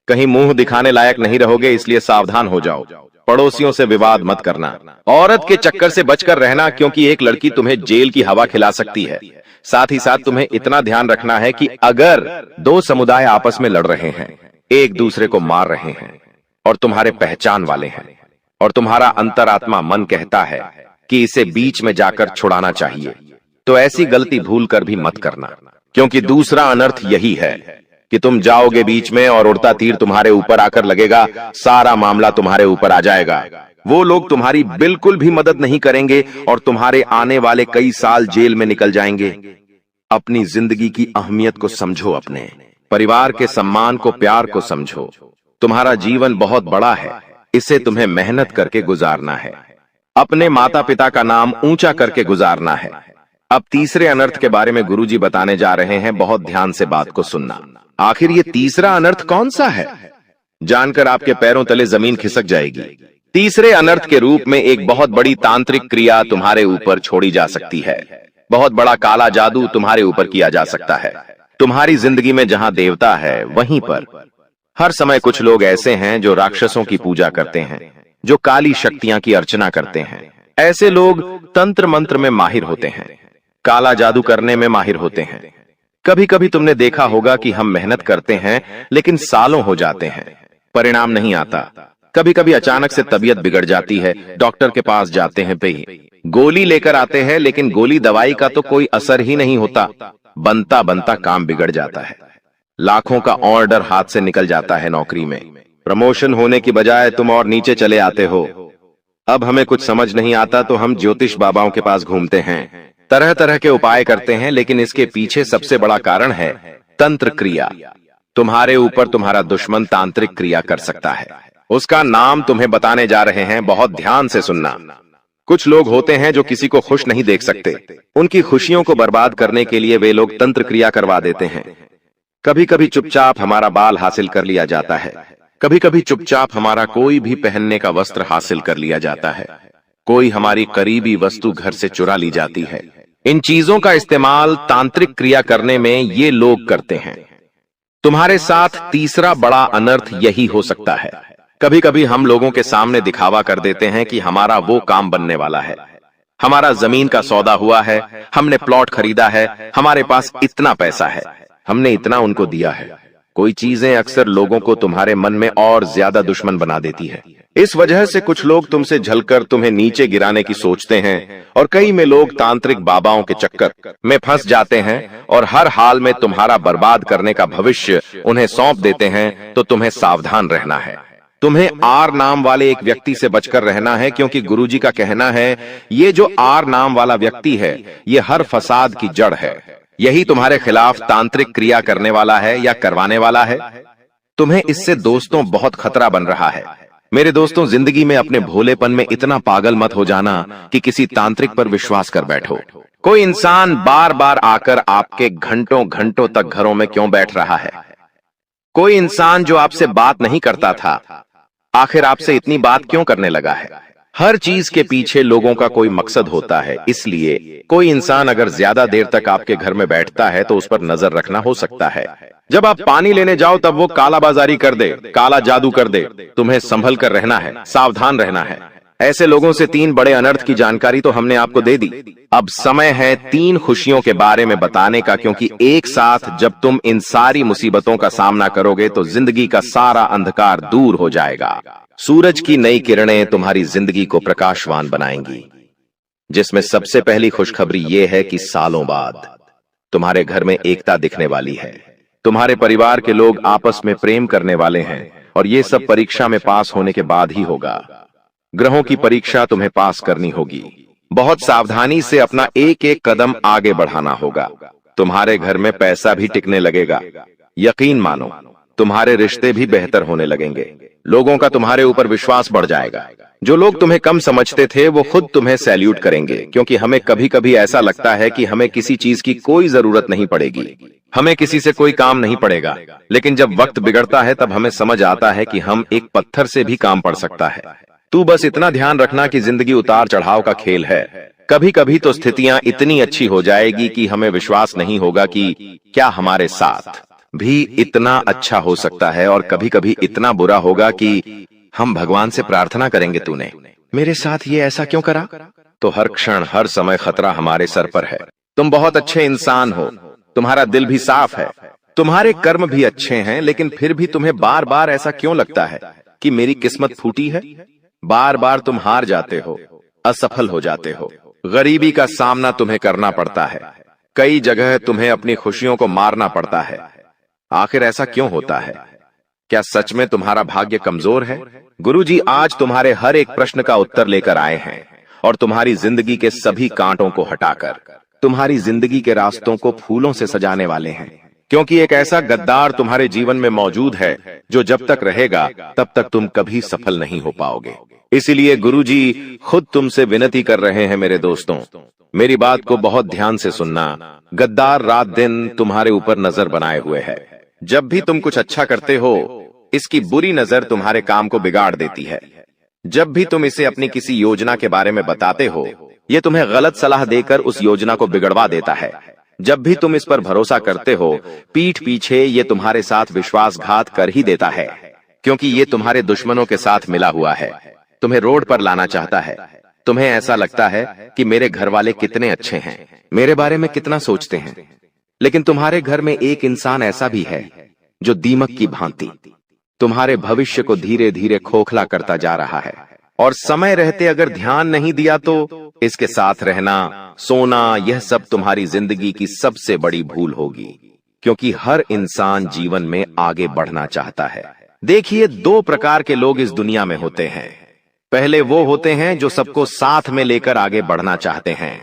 कहीं मुंह दिखाने लायक नहीं रहोगे। इसलिए सावधान हो जाओ, पड़ोसियों से विवाद मत करना, औरत के चक्कर से बचकर रहना, क्योंकि एक लड़की तुम्हें जेल की हवा खिला सकती है। साथ ही साथ तुम्हें इतना ध्यान रखना है कि अगर 2 समुदाय आपस में लड़ रहे हैं, एक दूसरे को मार रहे हैं, और तुम्हारे पहचान वाले हैं, और तुम्हारा अंतरात्मा मन कहता है कि इसे बीच में जाकर छुड़ाना चाहिए, तो ऐसी गलती भूल कर भी मत करना, क्योंकि दूसरा अनर्थ यही है कि तुम जाओगे बीच में और उड़ता तीर तुम्हारे ऊपर आकर लगेगा, सारा मामला तुम्हारे ऊपर आ जाएगा। वो लोग तुम्हारी बिल्कुल भी मदद नहीं करेंगे और तुम्हारे आने वाले कई साल जेल में निकल जाएंगे। अपनी जिंदगी की अहमियत को समझो, अपने परिवार के सम्मान को, प्यार को समझो। तुम्हारा जीवन बहुत बड़ा है, इसे तुम्हें मेहनत करके गुजारना है। अपने माता पिता का नाम ऊंचा करके गुजारना है। अब तीसरे अनर्थ के बारे में गुरुजी बताने जा रहे हैं, बहुत ध्यान से बात को सुनना। आखिर ये तीसरा अनर्थ कौन सा है, जानकर आपके पैरों तले जमीन खिसक जाएगी। तीसरे अनर्थ के रूप में एक बहुत बड़ी तांत्रिक क्रिया तुम्हारे ऊपर छोड़ी जा सकती है। बहुत बड़ा काला जादू तुम्हारे ऊपर किया जा सकता है। तुम्हारी जिंदगी में जहां देवता है वहीं पर हर समय कुछ लोग ऐसे हैं जो राक्षसों की पूजा करते हैं, जो काली शक्तियां की अर्चना करते हैं। ऐसे लोग तंत्र मंत्र में माहिर होते हैं, काला जादू करने में माहिर होते हैं। कभी कभी तुमने देखा होगा कि हम मेहनत करते हैं लेकिन सालों हो जाते हैं, परिणाम नहीं आता। कभी कभी अचानक से तबीयत बिगड़ जाती है, डॉक्टर के पास जाते हैं, पे गोली लेकर आते हैं, लेकिन गोली दवाई का तो कोई असर ही नहीं होता। बनता बनता काम बिगड़ जाता है, लाखों का ऑर्डर हाथ से निकल जाता है। नौकरी में प्रमोशन होने की बजाय तुम और नीचे चले आते हो। अब हमें कुछ समझ नहीं आता तो हम ज्योतिष बाबाओं के पास घूमते हैं, तरह तरह के उपाय करते हैं, लेकिन इसके पीछे सबसे बड़ा कारण है तंत्र क्रिया। तुम्हारे ऊपर तुम्हारा दुश्मन तांत्रिक क्रिया कर सकता है, उसका नाम तुम्हें बताने जा रहे हैं, बहुत ध्यान से सुनना। कुछ लोग होते हैं जो किसी को खुश नहीं देख सकते, उनकी खुशियों को बर्बाद करने के लिए वे लोग तंत्र क्रिया करवा देते हैं। कभी कभी चुपचाप हमारा बाल हासिल कर लिया जाता है, कभी कभी चुपचाप हमारा कोई भी पहनने का वस्त्र हासिल कर लिया जाता है, कोई हमारी करीबी वस्तु घर से चुरा ली जाती है। इन चीजों का इस्तेमाल तांत्रिक क्रिया करने में ये लोग करते हैं। तुम्हारे साथ तीसरा बड़ा अनर्थ यही हो सकता है। कभी कभी हम लोगों के सामने दिखावा कर देते हैं कि हमारा वो काम बनने वाला है, हमारा जमीन का सौदा हुआ है, हमने प्लॉट खरीदा है, हमारे पास इतना पैसा है, हमने इतना उनको दिया है। कोई चीजें अक्सर लोगों को तुम्हारे मन में और ज्यादा दुश्मन बना देती है। इस वजह से कुछ लोग तुमसे झलकर तुम्हें नीचे गिराने की सोचते हैं, और कई में लोग तांत्रिक बाबाओं के चक्कर में फंस जाते हैं और हर हाल में तुम्हारा बर्बाद करने का भविष्य उन्हें सौंप देते हैं। तो तुम्हें सावधान रहना है। तुम्हें आर नाम वाले एक व्यक्ति से बचकर रहना है, क्योंकि गुरुजी का कहना है ये जो आर नाम वाला व्यक्ति है ये हर फसाद की जड़ है। यही तुम्हारे खिलाफ तांत्रिक क्रिया करने वाला है या करवाने वाला है। तुम्हें इससे दोस्तों बहुत खतरा बन रहा है। मेरे दोस्तों, जिंदगी में अपने भोलेपन में इतना पागल मत हो जाना कि किसी तांत्रिक पर विश्वास कर बैठो। कोई इंसान बार बार आकर आपके घंटों घंटों तक घरों में क्यों बैठ रहा है? कोई इंसान जो आपसे बात नहीं करता था, आखिर आपसे इतनी बात क्यों करने लगा है? हर चीज के पीछे लोगों का कोई मकसद होता है, इसलिए कोई इंसान अगर ज्यादा देर तक आपके घर में बैठता है तो उस पर नजर रखना हो सकता है। जब आप पानी लेने जाओ तब वो कालाबाजारी कर दे, काला जादू कर दे, तुम्हें संभल कर रहना है, सावधान रहना है। ऐसे लोगों से 3 बड़े अनर्थ की जानकारी तो हमने आपको दे दी। अब समय है 3 खुशियों के बारे में बताने का, क्योंकि एक साथ जब तुम इन सारी मुसीबतों का सामना करोगे तो जिंदगी का सारा अंधकार दूर हो जाएगा। सूरज की नई किरणें तुम्हारी जिंदगी को प्रकाशवान बनाएंगी, जिसमें सबसे पहली खुशखबरी यह है कि सालों बाद तुम्हारे घर में एकता दिखने वाली है। तुम्हारे परिवार के लोग आपस में प्रेम करने वाले हैं, और ये सब परीक्षा में पास होने के बाद ही होगा। ग्रहों की परीक्षा तुम्हें पास करनी होगी। बहुत सावधानी से अपना एक एक कदम आगे बढ़ाना होगा। तुम्हारे घर में पैसा भी टिकने लगेगा। यकीन मानो, तुम्हारे रिश्ते भी बेहतर होने लगेंगे। लोगों का तुम्हारे ऊपर विश्वास बढ़ जाएगा। जो लोग तुम्हें कम समझते थे वो खुद तुम्हें सैल्यूट करेंगे, क्योंकि हमें कभी कभी ऐसा लगता है कि हमें किसी चीज की कोई जरूरत नहीं पड़ेगी, हमें किसी से कोई काम नहीं पड़ेगा। लेकिन जब वक्त बिगड़ता है तब हमें समझ आता है कि हम एक पत्थर से भी काम पड़ सकता है। तू बस इतना ध्यान रखना कि जिंदगी उतार चढ़ाव का खेल है। कभी कभी तो स्थितियां इतनी अच्छी हो जाएगी कि हमें विश्वास नहीं होगा कि क्या हमारे साथ भी इतना अच्छा हो सकता है, और कभी कभी इतना बुरा होगा कि हम भगवान से प्रार्थना करेंगे, तूने मेरे साथ ये ऐसा क्यों करा? तो हर क्षण हर समय खतरा हमारे सर पर है। तुम बहुत अच्छे इंसान हो, तुम्हारा दिल भी साफ है, तुम्हारे कर्म भी अच्छे हैं, लेकिन फिर भी तुम्हें बार बार ऐसा क्यों लगता है कि मेरी किस्मत फूटी है? बार बार तुम हार जाते हो, असफल हो जाते हो, गरीबी का सामना तुम्हें करना पड़ता है, कई जगह तुम्हें अपनी खुशियों को मारना पड़ता है। आखिर ऐसा क्यों होता है? क्या सच में तुम्हारा भाग्य कमजोर है? गुरुजी आज तुम्हारे हर एक प्रश्न का उत्तर लेकर आए हैं और तुम्हारी जिंदगी के सभी कांटों को हटाकर तुम्हारी जिंदगी के रास्तों को फूलों से सजाने वाले हैं। क्योंकि एक ऐसा गद्दार तुम्हारे जीवन में मौजूद है जो जब तक रहेगा तब तक तुम कभी सफल नहीं हो पाओगे। इसीलिए गुरुजी खुद तुमसे विनती कर रहे हैं मेरे दोस्तों, मेरी बात को बहुत ध्यान से सुनना। गद्दार रात दिन तुम्हारे ऊपर नजर बनाए हुए है। जब भी तुम कुछ अच्छा करते हो, इसकी बुरी नजर तुम्हारे काम को बिगाड़ देती है। जब भी तुम इसे अपनी किसी योजना के बारे में बताते हो, ये तुम्हें गलत सलाह देकर उस योजना को बिगड़वा देता है। जब भी तुम इस पर भरोसा करते हो, पीठ पीछे ये तुम्हारे साथ विश्वासघात कर ही देता है, क्योंकि ये तुम्हारे दुश्मनों के साथ मिला हुआ है। तुम्हें रोड पर लाना चाहता है। तुम्हें ऐसा लगता है कि मेरे घर वाले कितने अच्छे हैं, मेरे बारे में कितना सोचते हैं। लेकिन तुम्हारे घर में एक इंसान ऐसा भी है जो दीमक की भांति तुम्हारे भविष्य को धीरे धीरे खोखला करता जा रहा है। और समय रहते अगर ध्यान नहीं दिया तो इसके साथ रहना, सोना, यह सब तुम्हारी जिंदगी की सबसे बड़ी भूल होगी। क्योंकि हर इंसान जीवन में आगे बढ़ना चाहता है। देखिए, दो प्रकार के लोग इस दुनिया में होते हैं। पहले वो होते हैं जो सबको साथ में लेकर आगे बढ़ना चाहते हैं,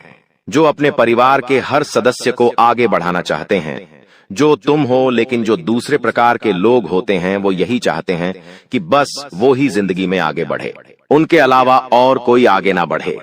जो अपने परिवार के हर सदस्य को आगे बढ़ाना चाहते हैं, जो तुम हो। लेकिन जो दूसरे प्रकार के लोग होते हैं वो यही चाहते हैं कि बस वो ही जिंदगी में आगे बढ़े, उनके अलावा और कोई आगे ना बढ़े।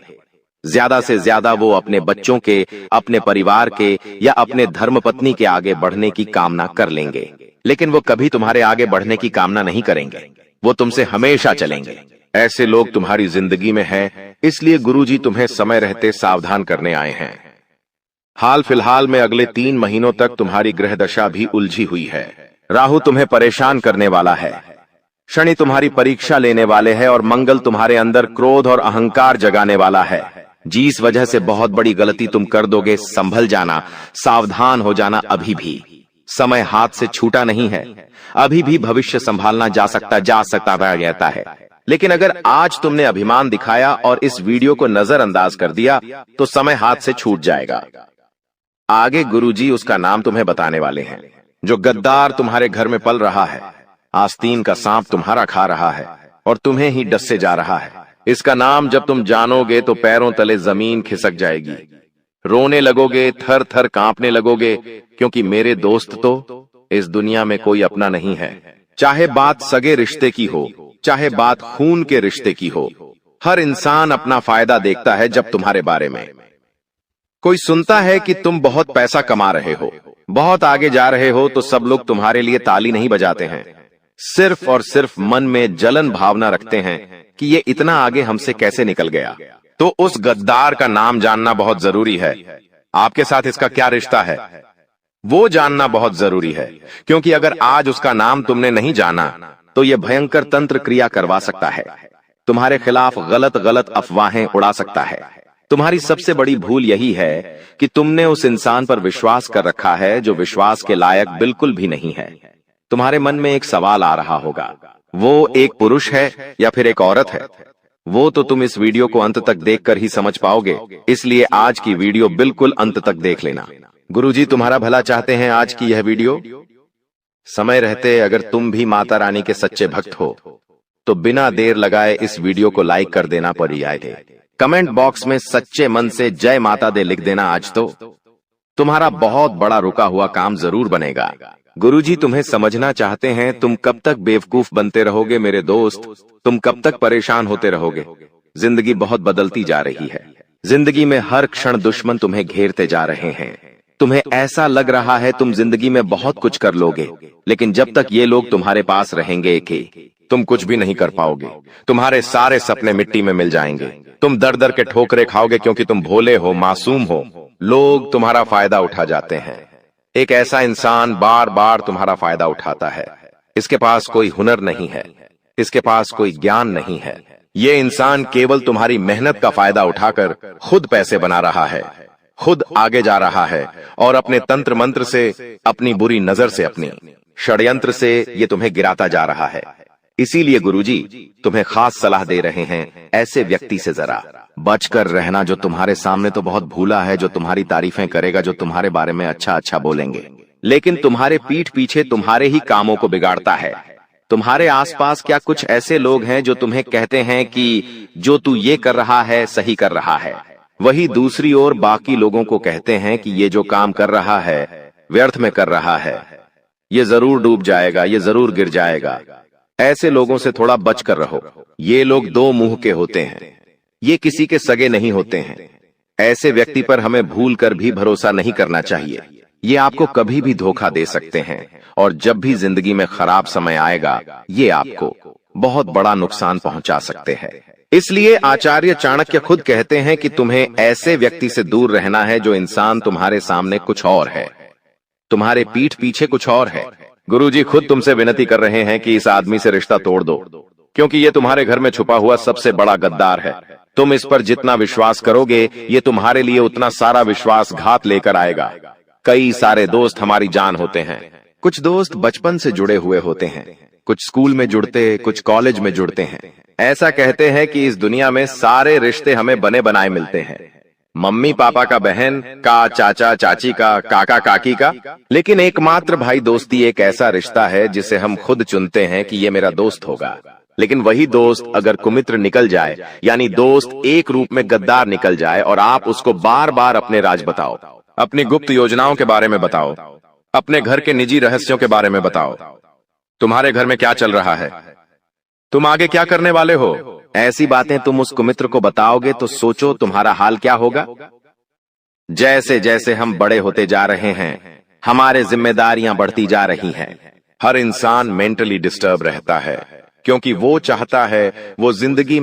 ज्यादा से ज्यादा वो अपने बच्चों के, अपने परिवार के या अपने धर्मपत्नी के आगे बढ़ने की कामना कर लेंगे, लेकिन वो कभी तुम्हारे आगे बढ़ने की कामना नहीं करेंगे। वो तुमसे हमेशा चलेंगे। ऐसे लोग तुम्हारी जिंदगी में हैं, इसलिए गुरुजी तुम्हें समय रहते सावधान करने आए हैं। हाल फिलहाल में अगले 3 महीनों तक तुम्हारी ग्रह दशा भी उलझी हुई है। राहु तुम्हें परेशान करने वाला है, शनि तुम्हारी परीक्षा लेने वाले हैं और मंगल तुम्हारे अंदर क्रोध और अहंकार जगाने वाला है। जिस वजह से बहुत बड़ी गलती तुम कर दोगे, संभल जाना, सावधान हो जाना। अभी भी समय हाथ से छूटा नहीं है। अभी भी भविष्य संभालना जा सकता रहता है। लेकिन अगर आज तुमने अभिमान दिखाया और इस वीडियो को नजरअंदाज कर दिया तो समय हाथ से छूट जाएगा। आगे गुरुजी उसका नाम तुम्हें बताने वाले हैं जो गद्दार तुम्हारे घर में पल रहा है। आस्तीन का सांप तुम्हारा खा रहा है और तुम्हें ही डससे जा रहा है। इसका नाम जब तुम जानोगे तो पैरों तले जमीन खिसक जाएगी, रोने लगोगे, थर थर कांपने लगोगे। क्योंकि मेरे दोस्त, तो इस दुनिया में कोई अपना नहीं है। चाहे बात सगे रिश्ते की हो, चाहे बात खून के रिश्ते की हो, हर इंसान अपना फायदा देखता है। जब तुम्हारे बारे में कोई सुनता है कि तुम बहुत पैसा कमा रहे हो, बहुत आगे जा रहे हो, तो सब लोग तुम्हारे लिए ताली नहीं बजाते हैं। सिर्फ और सिर्फ मन में जलन भावना रखते हैं कि ये इतना आगे हमसे कैसे निकल गया। तो उस गद्दार का नाम जानना बहुत जरूरी है। आपके साथ इसका क्या रिश्ता है वो जानना बहुत जरूरी है। क्योंकि अगर आज उसका नाम तुमने नहीं जाना तो यह भयंकर तंत्र क्रिया करवा सकता है, तुम्हारे खिलाफ गलत गलत अफवाहें उड़ा सकता है। तुम्हारी सबसे बड़ी भूल यही है कि तुमने उस इंसान पर विश्वास कर रखा है जो विश्वास के लायक बिल्कुल भी नहीं है। तुम्हारे मन में एक सवाल आ रहा होगा, वो एक पुरुष है या फिर एक औरत है? वो तो तुम इस वीडियो को अंत तक देखकर ही समझ पाओगे। इसलिए आज की वीडियो बिल्कुल अंत तक देख लेना। गुरुजी तुम्हारा भला चाहते हैं। आज की यह वीडियो समय रहते अगर तुम भी माता रानी के सच्चे भक्त हो तो बिना देर लगाए इस वीडियो को लाइक कर देना थे। कमेंट बॉक्स में सच्चे मन से जय माता दे लिख देना। आज तो तुम्हारा बहुत बड़ा रुका हुआ काम जरूर बनेगा। गुरुजी तुम्हें समझना चाहते हैं। तुम कब तक बेवकूफ बनते रहोगे मेरे दोस्त? तुम कब तक परेशान होते रहोगे? जिंदगी बहुत बदलती जा रही है। जिंदगी में हर क्षण दुश्मन तुम्हें घेरते जा रहे हैं। तुम्हें ऐसा लग रहा है तुम जिंदगी में बहुत कुछ कर लोगे, लेकिन जब तक ये लोग तुम्हारे पास रहेंगे कि तुम कुछ भी नहीं कर पाओगे। तुम्हारे सारे सपने मिट्टी में मिल जाएंगे। तुम दर दर के ठोकरे खाओगे क्योंकि तुम भोले हो, मासूम हो। लोग तुम्हारा फायदा उठा जाते हैं। एक ऐसा इंसान बार बार तुम्हारा फायदा उठाता है। इसके पास कोई हुनर नहीं है, इसके पास कोई ज्ञान नहीं है। ये इंसान केवल तुम्हारी मेहनत का फायदा उठाकर खुद पैसे बना रहा है, खुद आगे जा रहा है और अपने तंत्र मंत्र से, अपनी बुरी नजर से, अपनी षड्यंत्र से ये तुम्हें गिराता जा रहा है। इसीलिए गुरुजी तुम्हें खास सलाह दे रहे हैं, ऐसे व्यक्ति से जरा बचकर रहना जो तुम्हारे सामने तो बहुत भूला है, जो तुम्हारी तारीफें करेगा, जो तुम्हारे बारे में अच्छा अच्छा बोलेंगे, लेकिन तुम्हारे पीठ पीछे तुम्हारे ही कामों को बिगाड़ता है। तुम्हारे आसपास क्या कुछ ऐसे लोग हैं जो तुम्हें कहते हैं कि जो तू ये कर रहा है सही कर रहा है, वही दूसरी ओर बाकी लोगों को कहते हैं कि ये जो काम कर रहा है व्यर्थ में कर रहा है, ये जरूर डूब जाएगा, ये जरूर गिर जाएगा। ऐसे लोगों से थोड़ा बच कर रहो। ये लोग दो मुंह के होते हैं, ये किसी के सगे नहीं होते हैं। ऐसे व्यक्ति पर हमें भूल कर भी भरोसा नहीं करना चाहिए। ये आपको कभी भी धोखा दे सकते हैं और जब भी जिंदगी में खराब समय आएगा ये आपको बहुत बड़ा नुकसान पहुंचा सकते हैं। इसलिए आचार्य चाणक्य खुद कहते हैं कि तुम्हें ऐसे व्यक्ति से दूर रहना है जो इंसान तुम्हारे सामने कुछ और है, तुम्हारे पीठ पीछे कुछ और है। गुरुजी खुद तुमसे विनती कर रहे हैं कि इस आदमी से रिश्ता तोड़ दो, क्योंकि ये तुम्हारे घर में छुपा हुआ सबसे बड़ा गद्दार है। तुम इस पर जितना विश्वास करोगे ये तुम्हारे लिए उतना सारा विश्वासघात लेकर आएगा। कई सारे दोस्त हमारी जान होते हैं। कुछ दोस्त बचपन से जुड़े हुए होते हैं, कुछ स्कूल में जुड़ते, कुछ कॉलेज में जुड़ते हैं। ऐसा कहते हैं कि इस दुनिया में सारे रिश्ते हमें बने बनाए मिलते हैं, मम्मी पापा का, बहन का, चाचा चाची का, काका काकी का। लेकिन एकमात्र भाई दोस्ती एक ऐसा रिश्ता है जिसे हम खुद चुनते हैं कि ये मेरा दोस्त होगा। लेकिन वही दोस्त अगर कुमित्र निकल जाए, यानी दोस्त एक रूप में गद्दार निकल जाए और आप उसको बार बार अपने राज बताओ, अपनी गुप्त योजनाओं के बारे में बताओ, अपने घर के निजी रहस्यों के बारे में बताओ, तुम्हारे घर में क्या चल रहा है, तुम आगे क्या करने वाले हो, ऐसी बातें तुम उस कुमित्र को बताओगे तो सोचो तुम्हारा हाल क्या होगा। जैसे जैसे हम बड़े होते जा रहे हैं हमारे जिम्मेदारियां बढ़ती जा रही हैं। हर इंसान मेंटली डिस्टर्ब रहता है क्योंकि वो चाहता है वो जिंदगी